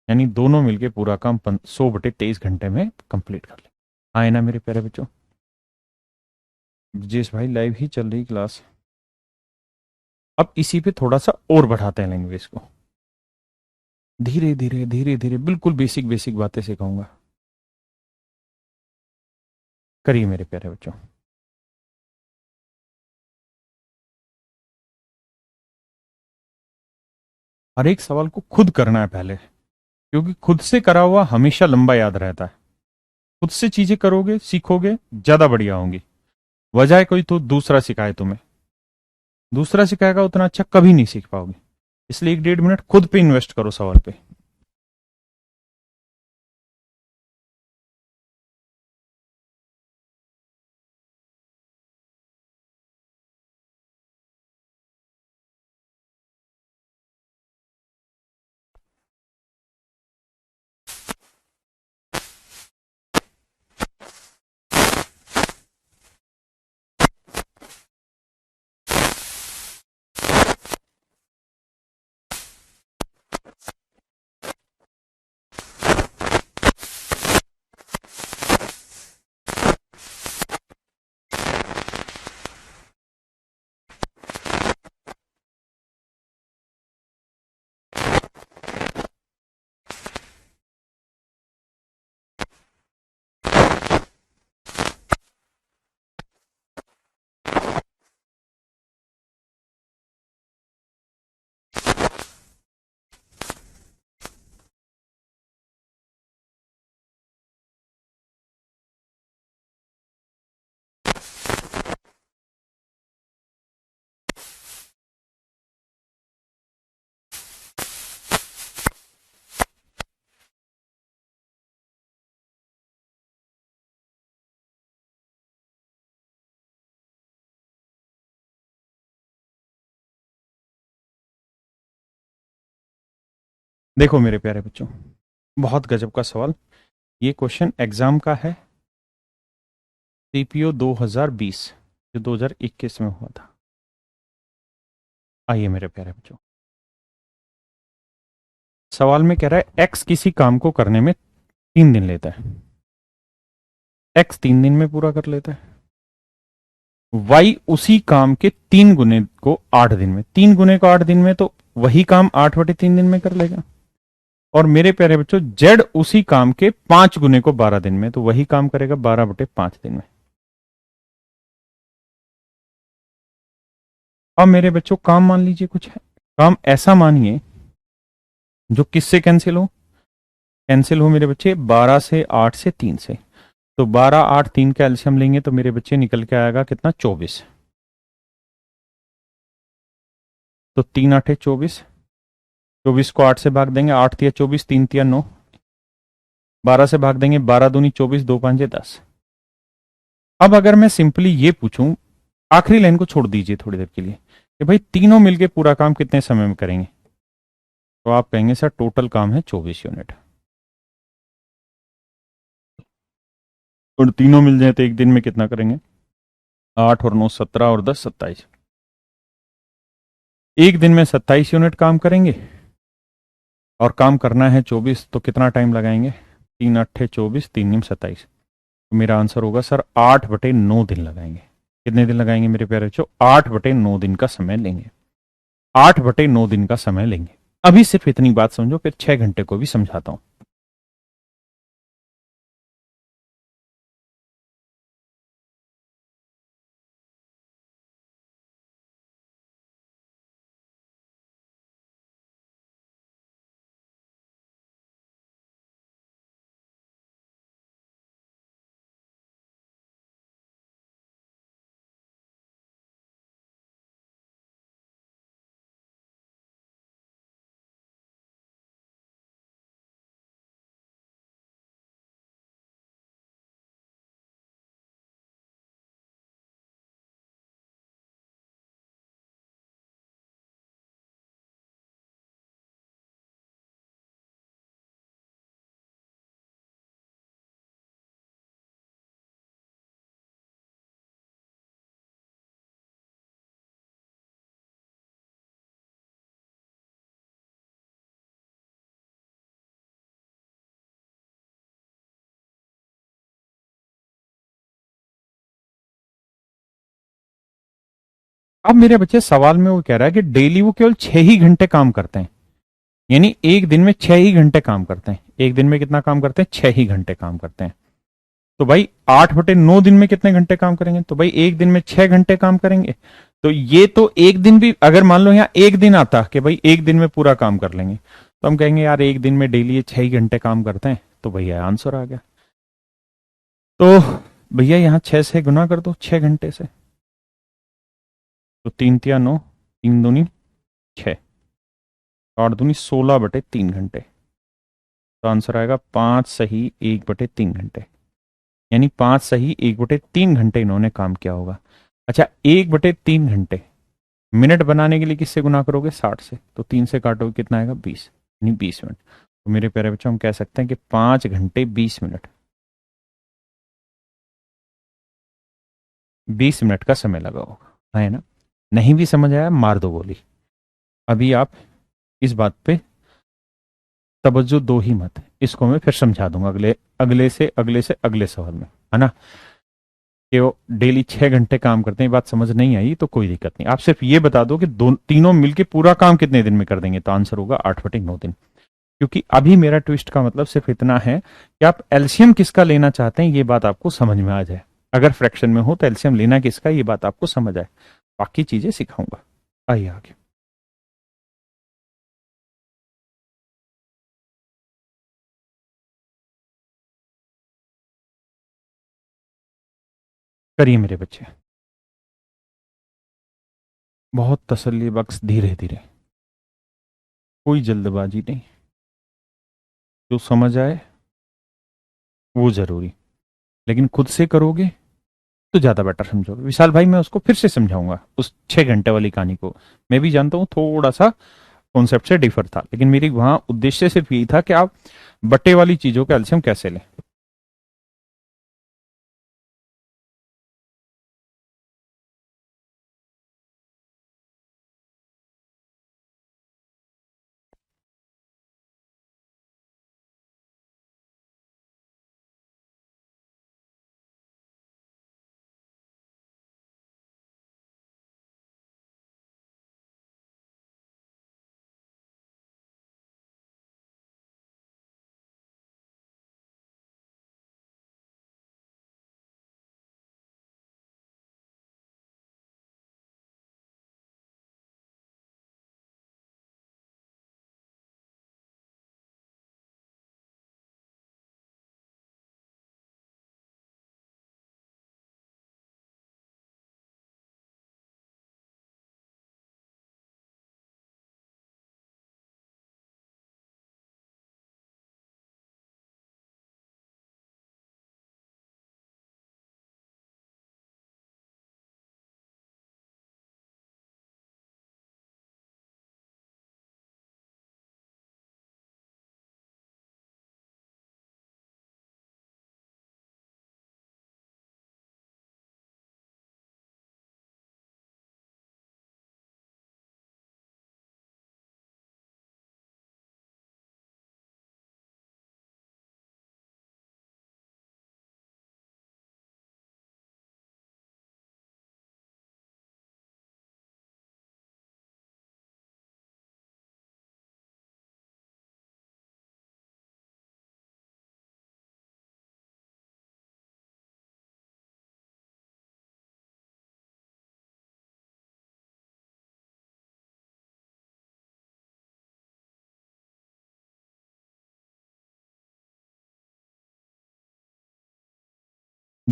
Speaker 1: यानी दोनों मिलके पूरा काम 100/23 घंटे में कंप्लीट कर ले। आए ना मेरे प्यारे बच्चों? ब्रजेश भाई लाइव ही चल रही क्लास। अब इसी पे थोड़ा सा और बढ़ाते हैं लैंग्वेज को, धीरे धीरे धीरे धीरे, बिल्कुल बेसिक बेसिक बातें सिखाऊंगा। करिए मेरे प्यारे बच्चों। हर एक सवाल को खुद करना है पहले, क्योंकि खुद से करा हुआ हमेशा लंबा याद रहता है। खुद से चीजें करोगे, सीखोगे, ज्यादा बढ़िया होंगी। वजह कोई तो दूसरा सिखाए तुम्हें, दूसरा सिखाएगा उतना अच्छा कभी नहीं सीख पाओगे। इसलिए 1 1.5 मिनट खुद पे इन्वेस्ट करो सवाल पे। देखो मेरे प्यारे बच्चों, बहुत गजब का सवाल। ये क्वेश्चन एग्जाम का है, सीपीओ 2020, जो 2021 में हुआ था। आइए मेरे प्यारे बच्चों, सवाल में कह रहा है एक्स किसी काम को करने में 3 दिन लेता है। एक्स 3 दिन में पूरा कर लेता है। वाई उसी काम के 3 गुने को 8 दिन में, 3 गुने को 8 दिन में, तो वही काम 8/3 दिन में कर लेगा। और मेरे प्यारे बच्चों जेड उसी काम के 5 गुने को 12 दिन में, तो वही काम करेगा 12/5 दिन में। अब मेरे बच्चों काम मान लीजिए कुछ है, काम ऐसा मानिए जो किससे कैंसिल हो? कैंसिल हो मेरे बच्चे 12 से, 8 से, 3 से। तो 12, 8, 3 का एल्शियम लेंगे तो मेरे बच्चे निकल के आएगा कितना? 24। तो 3 × 8 = 24। 24 को 8 से भाग देंगे, 8 × 3 = 24, 3 × 3 = 9। 12 से भाग देंगे, 12 दूनी 24, 2 × 5 = 10। अब अगर मैं सिंपली ये पूछूं, आखिरी लाइन को छोड़ दीजिए थोड़ी देर के लिए, कि भाई तीनों मिलके पूरा काम कितने समय में करेंगे, तो आप कहेंगे सर टोटल काम है 24 यूनिट। और तीनों मिल जाए तो एक दिन में कितना करेंगे? 8 और 9 17 और 10 27। एक दिन में 27 यूनिट काम करेंगे और काम करना है 24, तो कितना टाइम लगाएंगे? 3 8 24, 3 9 27। तो मेरा आंसर होगा सर 8/9 दिन लगाएंगे। कितने दिन लगाएंगे मेरे प्यारे बच्चों? 8/9 दिन का समय लेंगे। 8/9 दिन का समय लेंगे। अभी सिर्फ इतनी बात समझो, फिर 6 घंटे को भी समझाता हूं। अब मेरे बच्चे सवाल में वो कह रहा है कि डेली वो केवल 6 ही घंटे काम करते हैं, यानी एक दिन में 6 ही घंटे काम करते हैं। एक दिन में कितना काम करते हैं? 6 ही घंटे काम करते हैं। तो भाई 8/9 दिन में कितने घंटे काम करेंगे? तो भाई एक दिन में 6 घंटे काम करेंगे। तो ये तो एक दिन भी, अगर मान लो यहाँ एक दिन आता कि भाई एक दिन में पूरा काम कर लेंगे, तो हम कहेंगे यार एक दिन में डेली ये 6 ही घंटे काम करते हैं, तो भैया आंसर आ गया। तो भैया यहाँ 6 से गुना कर दो, 6 घंटे से। तो 3 तिया 9, 3 दूनी 6, 8 दूनी 16/3 घंटे। तो आंसर आएगा 5 सही 1/3 घंटे। यानी 5 सही 1/3 घंटे इन्होंने काम किया होगा। अच्छा, 1/3 घंटे मिनट बनाने के लिए किससे गुना करोगे? 60 से। तो 3 से काटोगे कितना आएगा? 20, यानी 20 मिनट। तो मेरे प्यारे बच्चों हम कह सकते हैं कि 5 घंटे 20 मिनट, 20 मिनट का समय लगा होगा, है ना? नहीं भी समझ आया मार दो गोली। अभी आप इस बात पे तवज्जो दो ही मत, इसको मैं फिर समझा दूंगा अगले अगले से अगले सवाल में, है ना? कि वो डेली 6 घंटे काम करते हैं, ये बात समझ नहीं आई तो कोई दिक्कत नहीं। आप सिर्फ ये बता दो कि दो तीनों मिलके पूरा काम कितने दिन में कर देंगे, तो आंसर होगा 8/9 दिन। क्योंकि अभी मेरा ट्विस्ट का मतलब सिर्फ इतना है कि आप एल्सियम किसका लेना चाहते हैं, ये बात आपको समझ में आ जाए। अगर फ्रैक्शन में हो तो एल्सियम लेना किसका, ये बात आपको समझ आए। बाकी चीजें सिखाऊंगा। आइए आगे करिए मेरे बच्चे, बहुत तसल्ली बख्श, धीरे धीरे, कोई जल्दबाजी नहीं। जो समझ आए वो जरूरी, लेकिन खुद से करोगे तो ज्यादा बेटर समझोगे। विशाल भाई मैं उसको फिर से समझाऊंगा उस 6 घंटे वाली कहानी को। मैं भी जानता हूं थोड़ा सा कॉन्सेप्ट से डिफर था, लेकिन मेरी वहां उद्देश्य सिर्फ यही था कि आप बट्टे वाली चीजों का एल्सियम कैसे लें।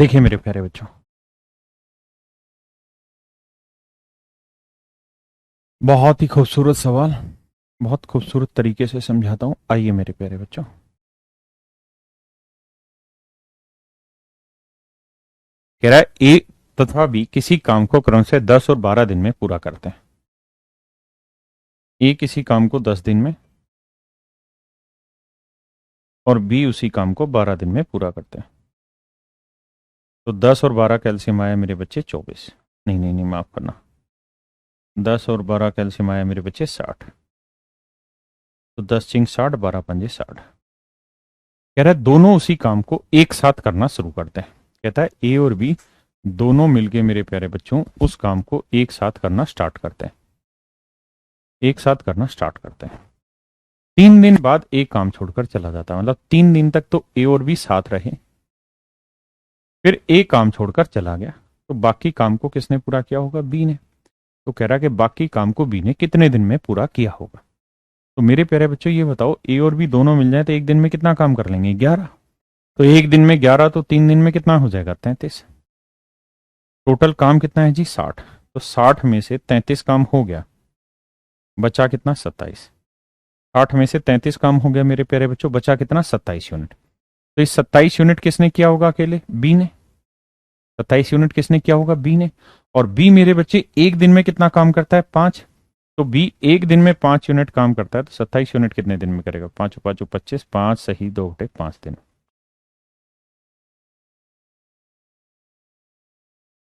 Speaker 1: देखिए मेरे प्यारे बच्चों, बहुत ही खूबसूरत सवाल, बहुत खूबसूरत तरीके से समझाता हूं। आइए मेरे प्यारे बच्चों, कह रहा है ए तथा बी किसी काम को क्रम से 10 और 12 दिन में पूरा करते हैं। ए किसी काम को 10 दिन में और बी उसी काम को 12 दिन में पूरा करते हैं। तो 10 और 12 कैल्शियम आया मेरे बच्चे 24। नहीं नहीं नहीं, माफ करना, 10 और 12 कैल्शियम आया मेरे बच्चे 60। तो 10 चिंग 60, 12 पंजे 60। कह रहा है दोनों उसी काम को एक साथ करना शुरू करते हैं। कहता है ए और बी दोनों मिलके मेरे प्यारे बच्चों उस काम को एक साथ करना स्टार्ट करते हैं। एक साथ करना स्टार्ट करते हैं। 3 दिन बाद एक काम छोड़कर चला जाता है, मतलब 3 दिन तक तो ए और बी साथ रहे, फिर ए काम छोड़कर चला गया। तो बाकी काम को किसने पूरा किया होगा? बी ने। तो कह रहा है कि बाकी काम को बी ने कितने दिन में पूरा किया होगा। तो मेरे प्यारे बच्चों ये बताओ, ए और बी दोनों मिल जाए तो एक दिन में कितना काम कर लेंगे? 11। तो एक दिन में 11, तो 3 दिन में कितना हो जाएगा? 33। टोटल काम कितना है जी? 60। तो 60 में से 33 काम हो गया, बचा कितना? 27। 60 में से 33 काम हो गया मेरे प्यारे बच्चों, बचा कितना? 27 यूनिट। तो इस 27 यूनिट किसने किया होगा? अकेले बी ने। 27 यूनिट किसने किया होगा? बी ने। और बी मेरे बच्चे एक दिन में कितना काम करता है? 5। तो बी एक दिन में 5 यूनिट काम करता है, तो 27 यूनिट कितने दिन में करेगा? 5 5 25, 5 सही 2 बटे 5 दिन।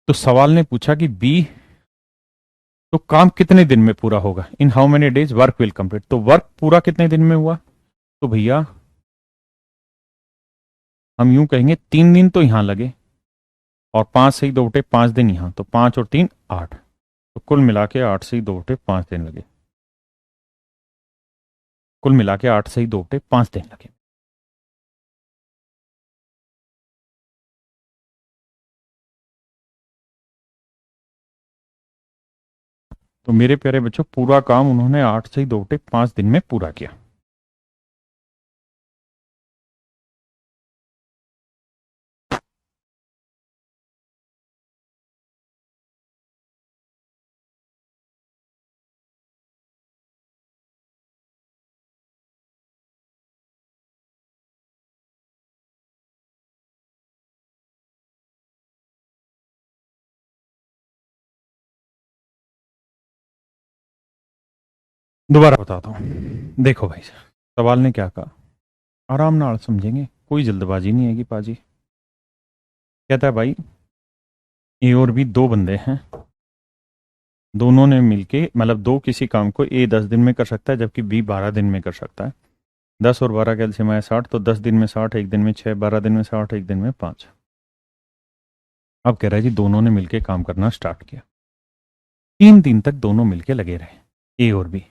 Speaker 1: तो सवाल ने पूछा कि बी तो काम कितने दिन में पूरा होगा? In how many days work will complete. तो वर्क पूरा कितने दिन में हुआ? तो भैया हम यूं कहेंगे 3 दिन तो यहां लगे और 5 सही 2 बटे 5 दिन यहां, तो 5 और 3 8। तो कुल मिला के 8 सही 2 बटे 5 दिन लगे। कुल मिला के 8 सही 2 बटे 5 दिन लगे। तो मेरे प्यारे बच्चों पूरा काम उन्होंने 8 सही 2 बटे 5 दिन में पूरा किया। दोबारा बताता हूं, देखो भाई सवाल ने क्या कहा, आराम नाल समझेंगे, कोई जल्दबाजी नहीं है पाजी। कहता है भाई ए और बी दो बंदे हैं, दोनों ने मिलके, मतलब दो किसी काम को ए 10 दिन में कर सकता है जबकि बी 12 दिन में कर सकता है। 10 और 12 कैल्शियम आया 60, तो 10 दिन में 60, एक दिन में 6, 12 दिन में 60, एक दिन में 5। अब कह रहा है जी दोनों ने मिलके काम करना स्टार्ट किया, 3 दिन तक दोनों मिलके लगे रहे, ए और बी।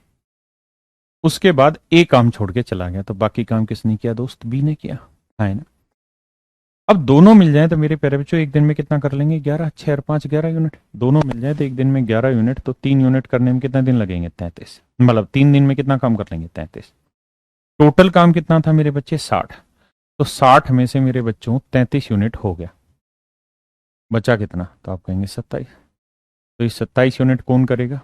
Speaker 1: उसके बाद ए काम छोड़ के चला गया, तो बाकी काम किसने किया दोस्त? बी ने किया, है ना। अब दोनों मिल जाए तो मेरे प्यारे बच्चों एक दिन में कितना कर लेंगे? 11। 6 और 5 11 यूनिट। दोनों मिल जाए तो एक दिन में 11 यूनिट, तो 3 यूनिट करने में कितना दिन लगेंगे? 33। मतलब 3 दिन में कितना काम कर लेंगे? 33। टोटल काम कितना था मेरे बच्चे? 60। तो 60 में से मेरे बच्चों 33 यूनिट हो गया, बचा कितना? तो आप कहेंगे 27। तो इस 27 यूनिट कौन करेगा?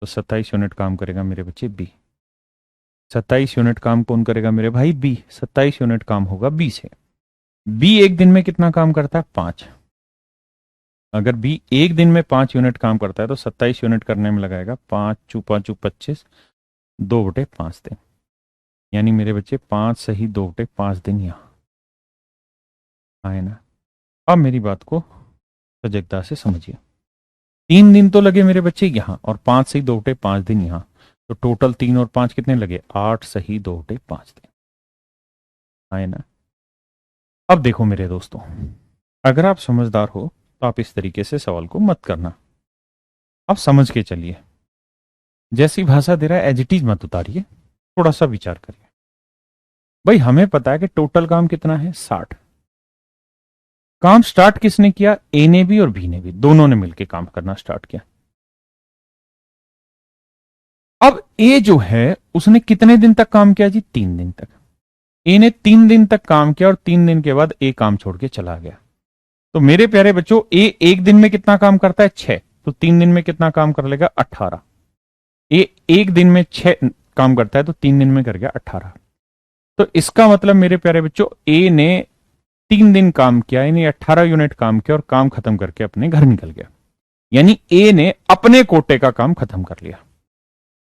Speaker 1: तो 27 यूनिट काम करेगा मेरे बच्चे बी। 27 यूनिट काम कौन करेगा मेरे भाई? बी। 27 यूनिट काम होगा बी से। बी एक दिन में कितना काम करता है? 5। अगर बी एक दिन में 5 यूनिट काम करता है तो 27 यूनिट करने में लगाएगा 5 चू 5 25, 2 बटे 5 दिन। यानी मेरे बच्चे 5 सही 2 बटे 5 दिन यहां आए ना। अब मेरी बात को सजगता से समझिए, 3 दिन तो लगे मेरे बच्चे यहां और 5 सही 2 बटे 5 दिन यहां, तो टोटल 3 और 5 कितने लगे? 8 सही 2 बटे 5 दिन आए ना। अब देखो मेरे दोस्तों, अगर आप समझदार हो तो आप इस तरीके से सवाल को मत करना, आप समझ के चलिए। जैसी भाषा दे रहा है एज इट इज मत उतारिए, थोड़ा सा विचार करिए। भाई हमें पता है कि टोटल काम कितना है? 60। काम स्टार्ट किसने किया? ए ने भी और बी ने भी, दोनों ने मिलकर काम करना स्टार्ट किया। अब ए जो है उसने कितने दिन तक काम किया जी? 3 दिन तक। ए ने 3 दिन तक काम किया और 3 दिन के बाद ए काम छोड़ के चला गया। तो मेरे प्यारे बच्चों, ए एक दिन में कितना काम करता है? 6। तो 3 दिन में कितना काम कर लेगा? 18। ए एक दिन में 6 काम करता है तो 3 दिन में कर गया 18। तो इसका मतलब मेरे प्यारे बच्चों, ए ने 3 दिन काम किया, यानी 18 यूनिट काम किया और काम खत्म करके अपने घर निकल गया। यानी ए ने अपने कोटे का काम खत्म कर लिया।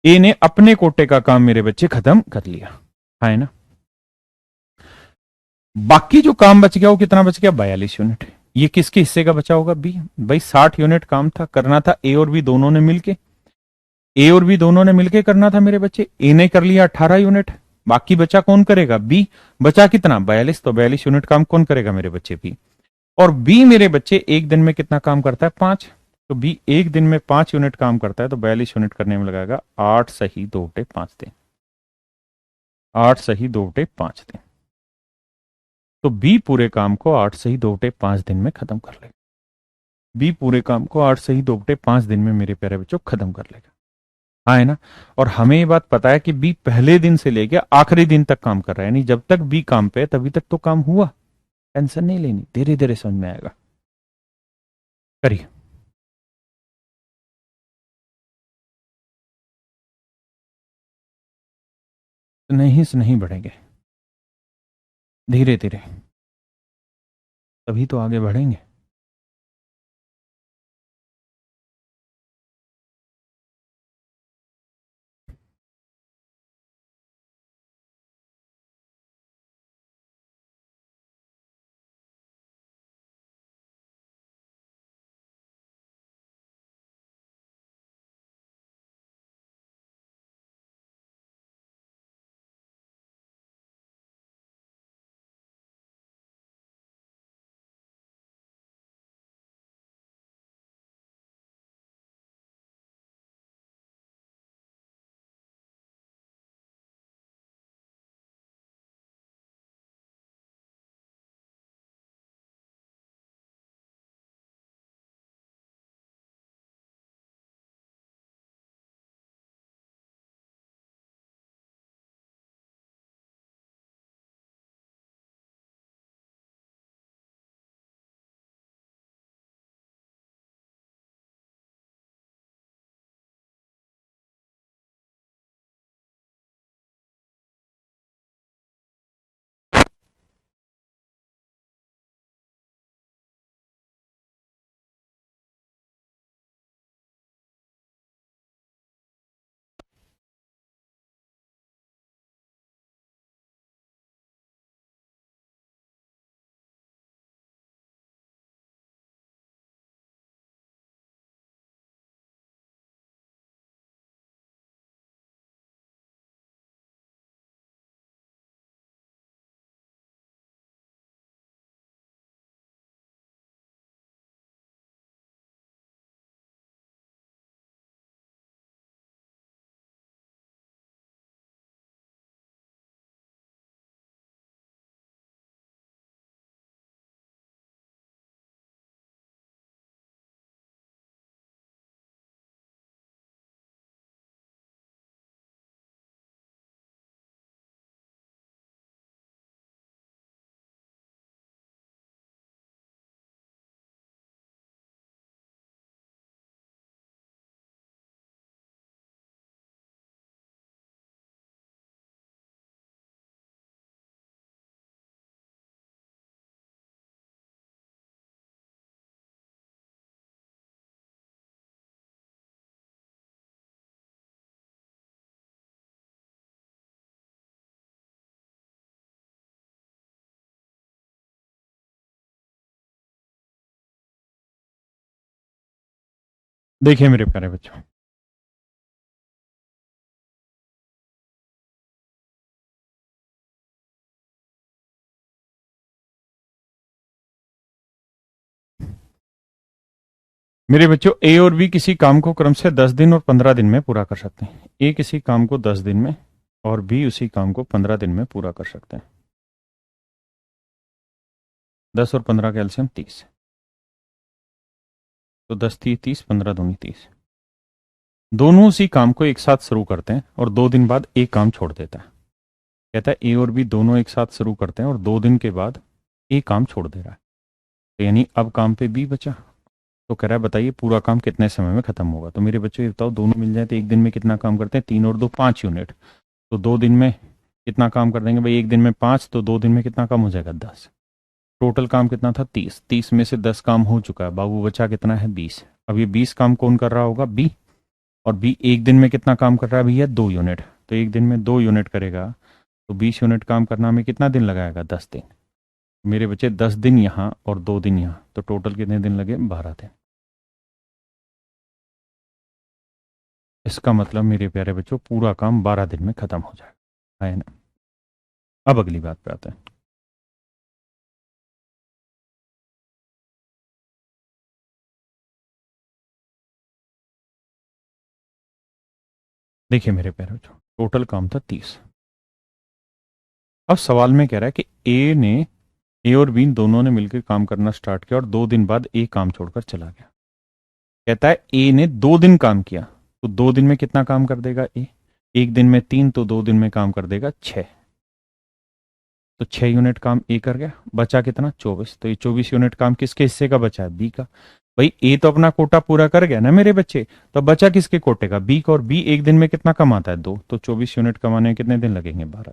Speaker 1: ए ने अपने कोटे का काम मेरे बच्चे खत्म कर लिया, है ना। बाकी जो काम बच गया वो कितना बच गया? 42 यूनिट। ये किसके हिस्से का बचा होगा? बी। भाई 60 यूनिट काम था, करना था ए और बी दोनों ने मिलके। ए और बी दोनों ने मिलके करना था मेरे बच्चे। ए ने कर लिया 18 यूनिट, बाकी बचा कौन करेगा? बी। बचा कितना? 42। तो 42 यूनिट काम कौन करेगा मेरे बच्चे? बी। और बी मेरे बच्चे एक दिन में कितना काम करता है? 5। तो बी एक दिन में 5 यूनिट काम करता है, तो 42 यूनिट करने में लगाएगा 8 सही 2 बटे 5 दिन। 8 सही 2 बटे 5 दिन। तो बी पूरे काम को 8 सही 2 बटे 5 दिन में खत्म कर लेगा। बी पूरे काम को 8 सही 2 बटे 5 दिन में मेरे प्यारे बच्चों खत्म कर लेगा, हाँ है ना। और हमें ये बात पता है कि बी पहले दिन से लेकर आखिरी दिन तक काम कर रहा है, यानी जब तक बी काम पे है तभी तक तो काम हुआ। टेंशन नहीं लेनी, धीरे धीरे समझ में आएगा। करिए। नहीं से नहीं बढ़ेंगे, धीरे धीरे, तभी तो आगे बढ़ेंगे। देखिए मेरे प्यारे बच्चों, मेरे बच्चों ए और बी किसी काम को क्रम से 10 दिन और 15 दिन में पूरा कर सकते हैं। ए किसी काम को 10 दिन में और बी उसी काम को 15 दिन में पूरा कर सकते हैं। 10 और 15 का एलसीएम 30। तो 10 30 30, 15 दूनी 30। दोनों उसी काम को एक साथ शुरू करते हैं और 2 दिन बाद एक काम छोड़ देता है। कहता है ए और बी दोनों एक साथ शुरू करते हैं और 2 दिन के बाद एक काम छोड़ दे रहा है। तो यानी अब काम पे बी बचा। तो कह रहा है बताइए पूरा काम कितने समय में खत्म होगा। तो मेरे बच्चों ये बताओ, दोनों मिल जाए तो एक दिन में कितना काम करते हैं? 3 और 2 5 यूनिट। तो 2 दिन में कितना काम कर देंगे भाई? एक दिन में 5, तो 2 दिन में कितना काम हो जाएगा? 10। टोटल काम कितना था? 30। 30 में से 10 काम हो चुका है बाबू, बचा कितना है? 20। अब ये 20 काम कौन कर रहा होगा? बी। और बी एक दिन में कितना काम कर रहा है भैया? 2 यूनिट। तो एक दिन में 2 यूनिट करेगा, तो 20 यूनिट काम करना में कितना दिन लगाएगा? 10 दिन। मेरे बच्चे 10 दिन यहाँ और 2 दिन यहाँ, तो टोटल कितने दिन लगे? 12 दिन। इसका मतलब मेरे प्यारे बच्चों पूरा काम 12 दिन में खत्म हो जाएगा, है ना। अब अगली बात पे आते हैं। देखिए मेरे प्यारे बच्चों, टोटल काम था 30। अब सवाल में कह रहा है कि ए और बी दोनों ने मिलकर काम करना स्टार्ट किया और 2 दिन बाद ए काम छोड़कर चला गया। कहता है ए ने 2 दिन काम किया, तो 2 दिन में कितना काम कर देगा ए? एक दिन में 3, तो 2 दिन में काम कर देगा 6। तो 6 यूनिट काम ए कर गया, बचा कितना? 24। तो ये 24 यूनिट काम किसके हिस्से का बचा है? बी का। भाई ए तो अपना कोटा पूरा कर गया ना मेरे बच्चे, तो बचा किसके कोटे का? बी का। और बी एक दिन में कितना कमाता है? 2। तो 24 यूनिट कमाने में कितने दिन लगेंगे? 12।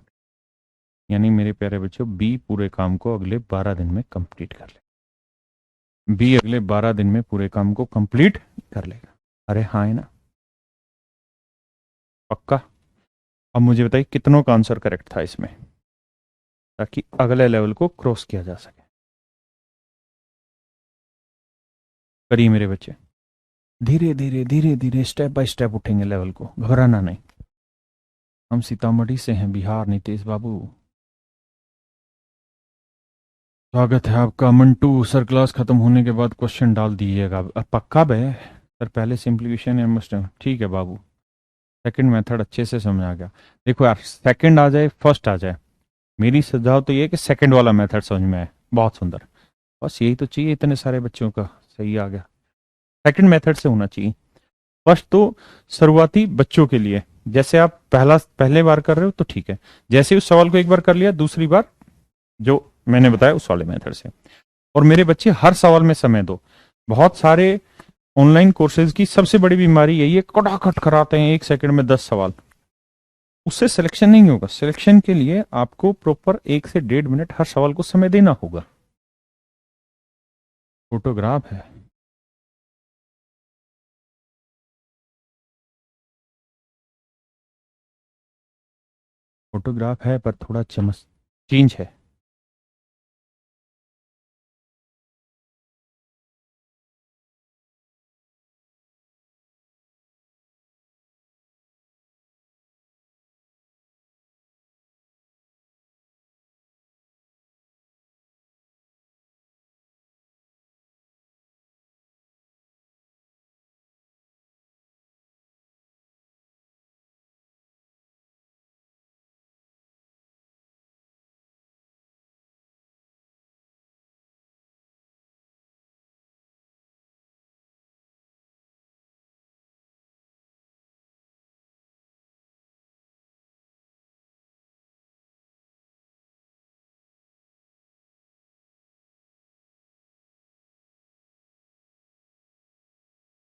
Speaker 1: यानी मेरे प्यारे बच्चों बी पूरे काम को अगले 12 दिन में कंप्लीट कर ले। बी अगले 12 दिन में पूरे काम को कंप्लीट कर लेगा। अरे हाँ, है ना, पक्का। अब मुझे बताइए कितनों का आंसर करेक्ट था इसमें, ताकि अगले लेवल को क्रॉस किया जा सके। करिए मेरे बच्चे, धीरे धीरे धीरे धीरे स्टेप बाय स्टेप उठेंगे लेवल को, घबराना नहीं। हम सीतामढ़ी से हैं, बिहार, नितेश बाबू। स्वागत है आपका। मंटू सर, क्लास खत्म होने के बाद क्वेश्चन डाल दीजिएगा। अब पक्का बे सर, पहले सिंप्लीफिकेशन या मस्ट। ठीक है बाबू, सेकंड मेथड अच्छे से समझ आ गया। देखो यार, सेकंड आ जाए फर्स्ट आ जाए, मेरी सुझाव तो ये है कि सेकंड वाला मेथड समझ में आए। बहुत सुंदर, बस यही तो चाहिए इतने सारे बच्चों का। सही आ गया, सेकंड मेथड से होना चाहिए। फर्स्ट तो शुरुआती बच्चों के लिए, जैसे आप पहले बार कर रहे हो तो ठीक है, जैसे उस सवाल को एक बार कर लिया, दूसरी बार जो मैंने बताया उस वाले मेथड से। और मेरे बच्चे हर सवाल में समय दो। बहुत सारे ऑनलाइन कोर्सेज की सबसे बड़ी बीमारी यही है, कटाखट कराते हैं 1 सेकंड में 10 सवाल। उससे सिलेक्शन नहीं होगा। सिलेक्शन के लिए आपको प्रॉपर 1 से 1.5 मिनट हर सवाल को समय देना होगा। फोटोग्राफ है, फोटोग्राफ है, पर थोड़ा चमक चेंज है।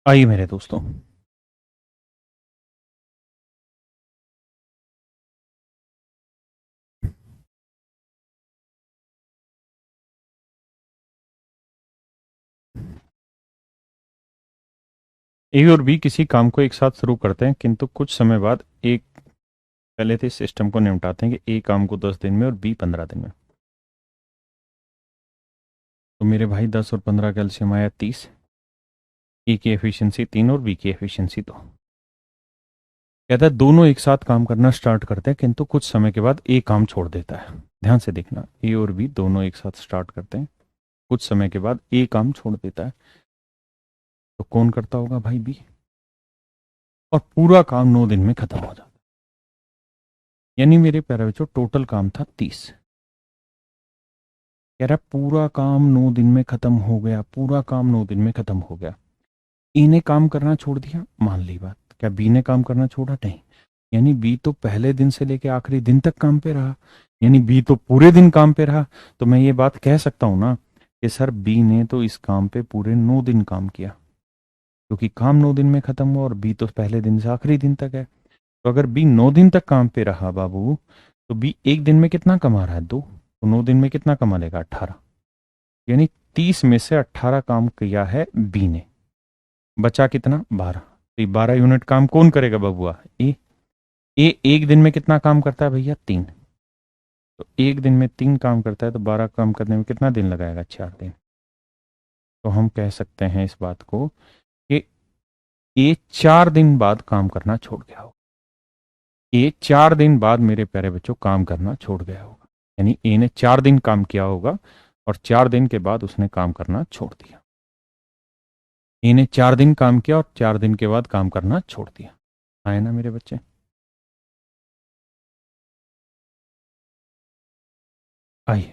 Speaker 1: आइए मेरे दोस्तों, ए और बी किसी काम को एक साथ शुरू करते हैं, किंतु कुछ समय बाद एक पहले तो इस सिस्टम को निपटाते हैं कि ए काम को 10 दिन में और बी 15 दिन में। तो मेरे भाई 10 और 15 कैल्शियम आया 30। ए की एफिशिएंसी 3 और बी की एफिशिएंसी 2। कहता है दोनों एक साथ काम करना स्टार्ट करते हैं, किंतु कुछ समय के बाद ए काम छोड़ देता है। ध्यान से देखना, ए और बी दोनों एक साथ स्टार्ट करते हैं, कुछ समय के बाद ए काम छोड़ देता है। तो कौन करता होगा भाई? बी। और पूरा काम 9 दिन में खत्म हो जाता है। यानी मेरे प्यारे बच्चों टोटल काम था 30। कह रहा पूरा काम 9 दिन में खत्म हो गया, पूरा काम 9 दिन में खत्म हो गया। ए ने काम करना छोड़ दिया, मान ली बात। क्या बी ने काम करना छोड़ा? नहीं। यानी बी तो पहले दिन से लेकर आखिरी दिन तक काम पे रहा, यानी बी तो पूरे दिन काम पे रहा। तो मैं ये बात कह सकता हूं ना कि सर बी ने तो इस काम पे पूरे 9 दिन काम किया, क्योंकि काम 9 दिन में खत्म हुआ और बी तो पहले दिन से आखिरी दिन तक है। तो अगर बी 9 दिन तक काम पे रहा बाबू, तो बी एक दिन में कितना कमा रहा है? 2। तो 9 दिन में कितना कमा लेगा? 18। यानी 30 में से 18 काम किया है बी ने, बचा कितना? 12। तो ये 12 यूनिट काम कौन करेगा बबुआ? ए। ए एक दिन में कितना काम करता है भैया? 3। तो एक दिन में 3 काम करता है, तो 12 काम करने में कितना दिन लगाएगा? 4 दिन। तो हम कह सकते हैं इस बात को कि ए 4 दिन बाद काम करना छोड़ गया होगा। ए 4 दिन बाद मेरे प्यारे बच्चों काम करना छोड़ गया होगा। यानी ए ने 4 दिन काम किया होगा और 4 दिन के बाद उसने काम करना छोड़ दिया। ए ने 4 दिन काम किया और 4 दिन के बाद काम करना छोड़ दिया। आए ना मेरे बच्चे? आइए।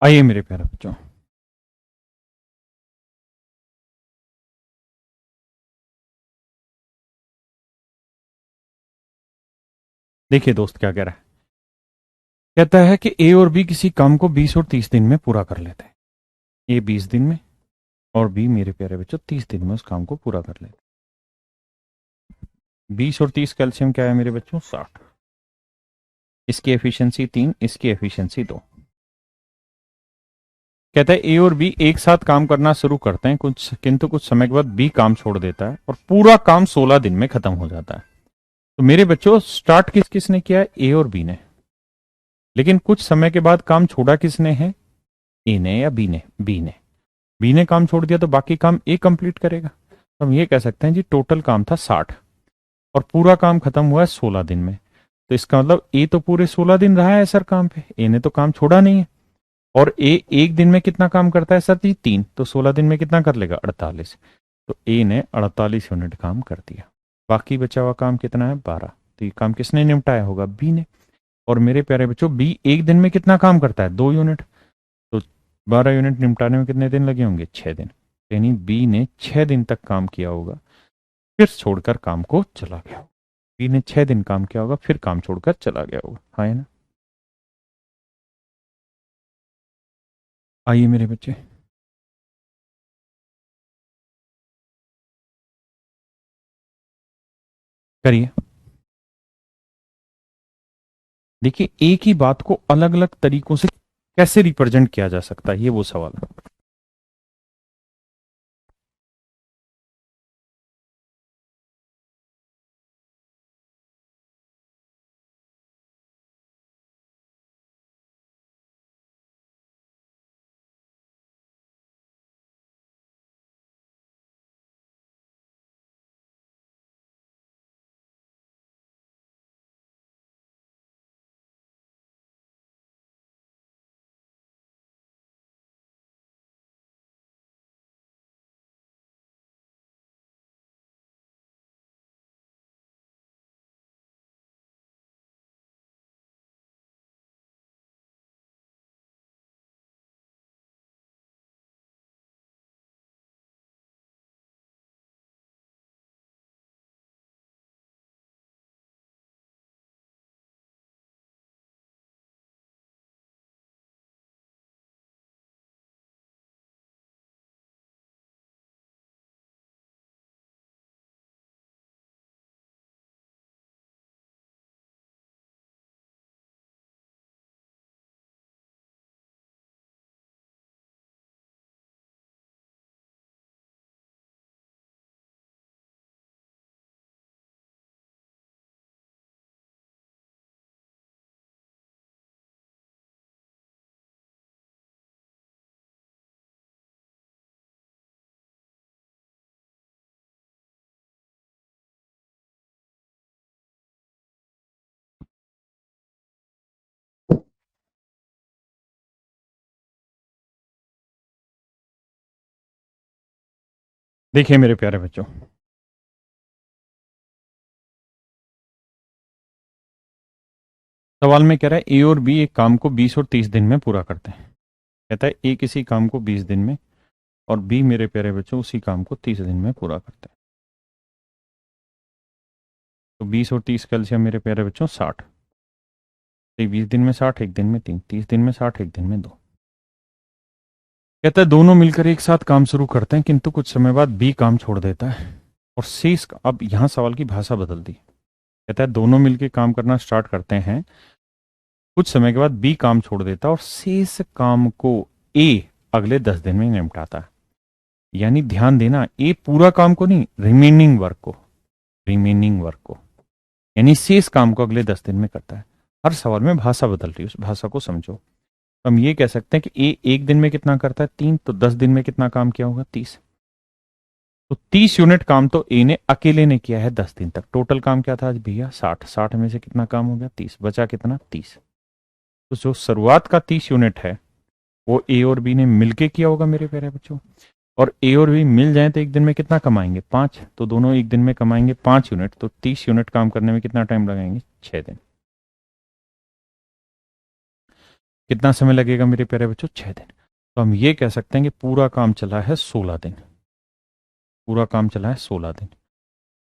Speaker 1: आइए मेरे प्यारे बच्चों। देखिए दोस्त क्या कह रहा है। कहता है कि ए और बी किसी काम को 20 और 30 दिन में पूरा कर लेते हैं। ए 20 दिन में और बी मेरे प्यारे बच्चों 30 दिन में उस काम को पूरा कर लेते हैं। 20 और 30 कैल्शियम क्या है मेरे बच्चों? 60। इसकी एफिशिएंसी 3, इसकी एफिशिएंसी 2। कहता है ए और बी एक साथ काम करना शुरू करते हैं, किंतु कुछ समय के बाद बी काम छोड़ देता है और पूरा काम 16 दिन में खत्म हो जाता है। तो मेरे बच्चों स्टार्ट किसने किया है? ए और बी ने। लेकिन कुछ समय के बाद काम छोड़ा किसने है? ए ने या बी ने? बी ने। बी ने काम छोड़ दिया तो बाकी काम ए कंप्लीट करेगा। तो हम ये कह सकते हैं जी टोटल काम था 60 और पूरा काम खत्म हुआ है 16 दिन में। तो इसका मतलब ए तो पूरे 16 दिन रहा है सर काम पे, ए ने तो काम छोड़ा नहीं है। और ए एक दिन में कितना काम करता है सर जी? 3। तो 16 दिन में कितना कर लेगा? 48। तो ए ने 48 यूनिट काम कर दिया। बाकी बचा हुआ काम कितना है? 12। तो ये काम किसने निपटाया होगा? बी ने। और मेरे प्यारे बच्चों बी एक दिन में कितना काम करता है? 2 यूनिट। तो 12 यूनिट निपटाने में कितने दिन लगे होंगे? 6 दिन। यानी बी ने 6 दिन तक काम किया होगा, फिर छोड़कर काम को चला गया होगा। बी ने 6 दिन काम किया होगा, फिर काम छोड़कर चला गया होगा। हाँ है ना? आइए मेरे बच्चे, करिए। देखिए, एक ही बात को अलग अलग तरीकों से कैसे रिप्रेजेंट किया जा सकता है, ये वो सवाल है। देखिए मेरे प्यारे बच्चों, सवाल में कह रहा है ए और बी एक काम को 20 और 30 दिन में पूरा करते हैं। कहता है ए किसी काम को 20 दिन में और बी मेरे प्यारे बच्चों उसी काम को 30 दिन में पूरा करते हैं। तो 20 और 30 का एलसीएम मेरे प्यारे बच्चों 60। तो 20 दिन में 60, एक दिन में 3, 30 दिन में 60, एक दिन में 2। कहता है दोनों मिलकर एक साथ काम शुरू करते हैं, किंतु कुछ समय बाद बी काम छोड़ देता है और शेष। अब यहां सवाल की भाषा बदल दी। कहता है दोनों मिलकर काम करना स्टार्ट करते हैं, कुछ समय के बाद बी काम छोड़ देता है और शेष काम को ए अगले 10 दिन में निपटाता है। यानी ध्यान देना, ए पूरा काम को नहीं, रिमेनिंग वर्क को, रिमेनिंग वर्क को, यानी शेष काम को अगले 10 दिन में करता है। हर सवाल में भाषा बदल रही है, उस भाषा को समझो। तो हम ये कह सकते हैं कि ए एक दिन में कितना करता है 3, तो 10 दिन में कितना काम किया होगा 30। तो 30 यूनिट काम तो ए ने अकेले ने किया है 10 दिन तक। टोटल काम क्या था आज भैया 60। 60 में से कितना काम हो गया 30, बचा कितना 30। तो जो शुरुआत का 30 यूनिट है वो ए और बी ने मिलके किया होगा मेरे प्यारे बच्चों। और ए और बी मिल जाए तो एक दिन में कितना कमाएंगे 5। तो दोनों एक दिन में कमाएंगे 5 यूनिट। तो 30 यूनिट काम करने में कितना टाइम लगाएंगे 6 दिन। कितना समय लगेगा मेरे प्यारे बच्चों 6 दिन। तो हम ये कह सकते हैं कि पूरा काम चला है 16 दिन। पूरा काम चला है 16 दिन।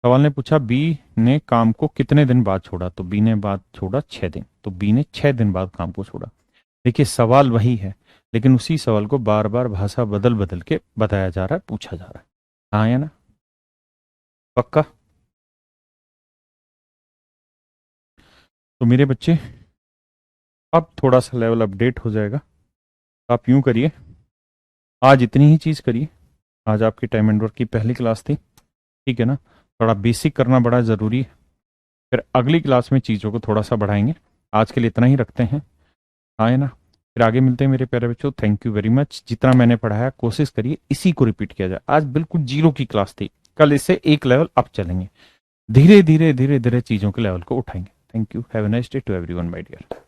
Speaker 1: सवाल ने पूछा बी ने काम को कितने दिन बाद छोड़ा, तो बी ने बाद छोड़ा 6 दिन। तो बी ने 6 दिन बाद काम को छोड़ा। देखिए सवाल वही है, लेकिन उसी सवाल को बार बार भाषा बदल बदल के बताया जा रहा है, पूछा जा रहा है। हाँ या ना? पक्का? तो मेरे बच्चे अब थोड़ा सा लेवल अपडेट हो जाएगा। आप यूं करिए, आज इतनी ही चीज करिए। आज आपकी टाइम एंड वर्क की पहली क्लास थी, ठीक है ना? थोड़ा बेसिक करना बड़ा जरूरी है। फिर अगली क्लास में चीजों को थोड़ा सा बढ़ाएंगे। आज के लिए इतना ही रखते हैं। हाँ है ना? फिर आगे मिलते हैं मेरे प्यारे बच्चों। Thank you very much. जितना मैंने पढ़ाया कोशिश करिए इसी को रिपीट किया जाए। आज बिल्कुल जीरो की क्लास थी, कल इससे एक लेवल अप चलेंगे। धीरे धीरे धीरे धीरे चीजों के लेवल को उठाएंगे। Thank you. Have a nice day to everyone my dear.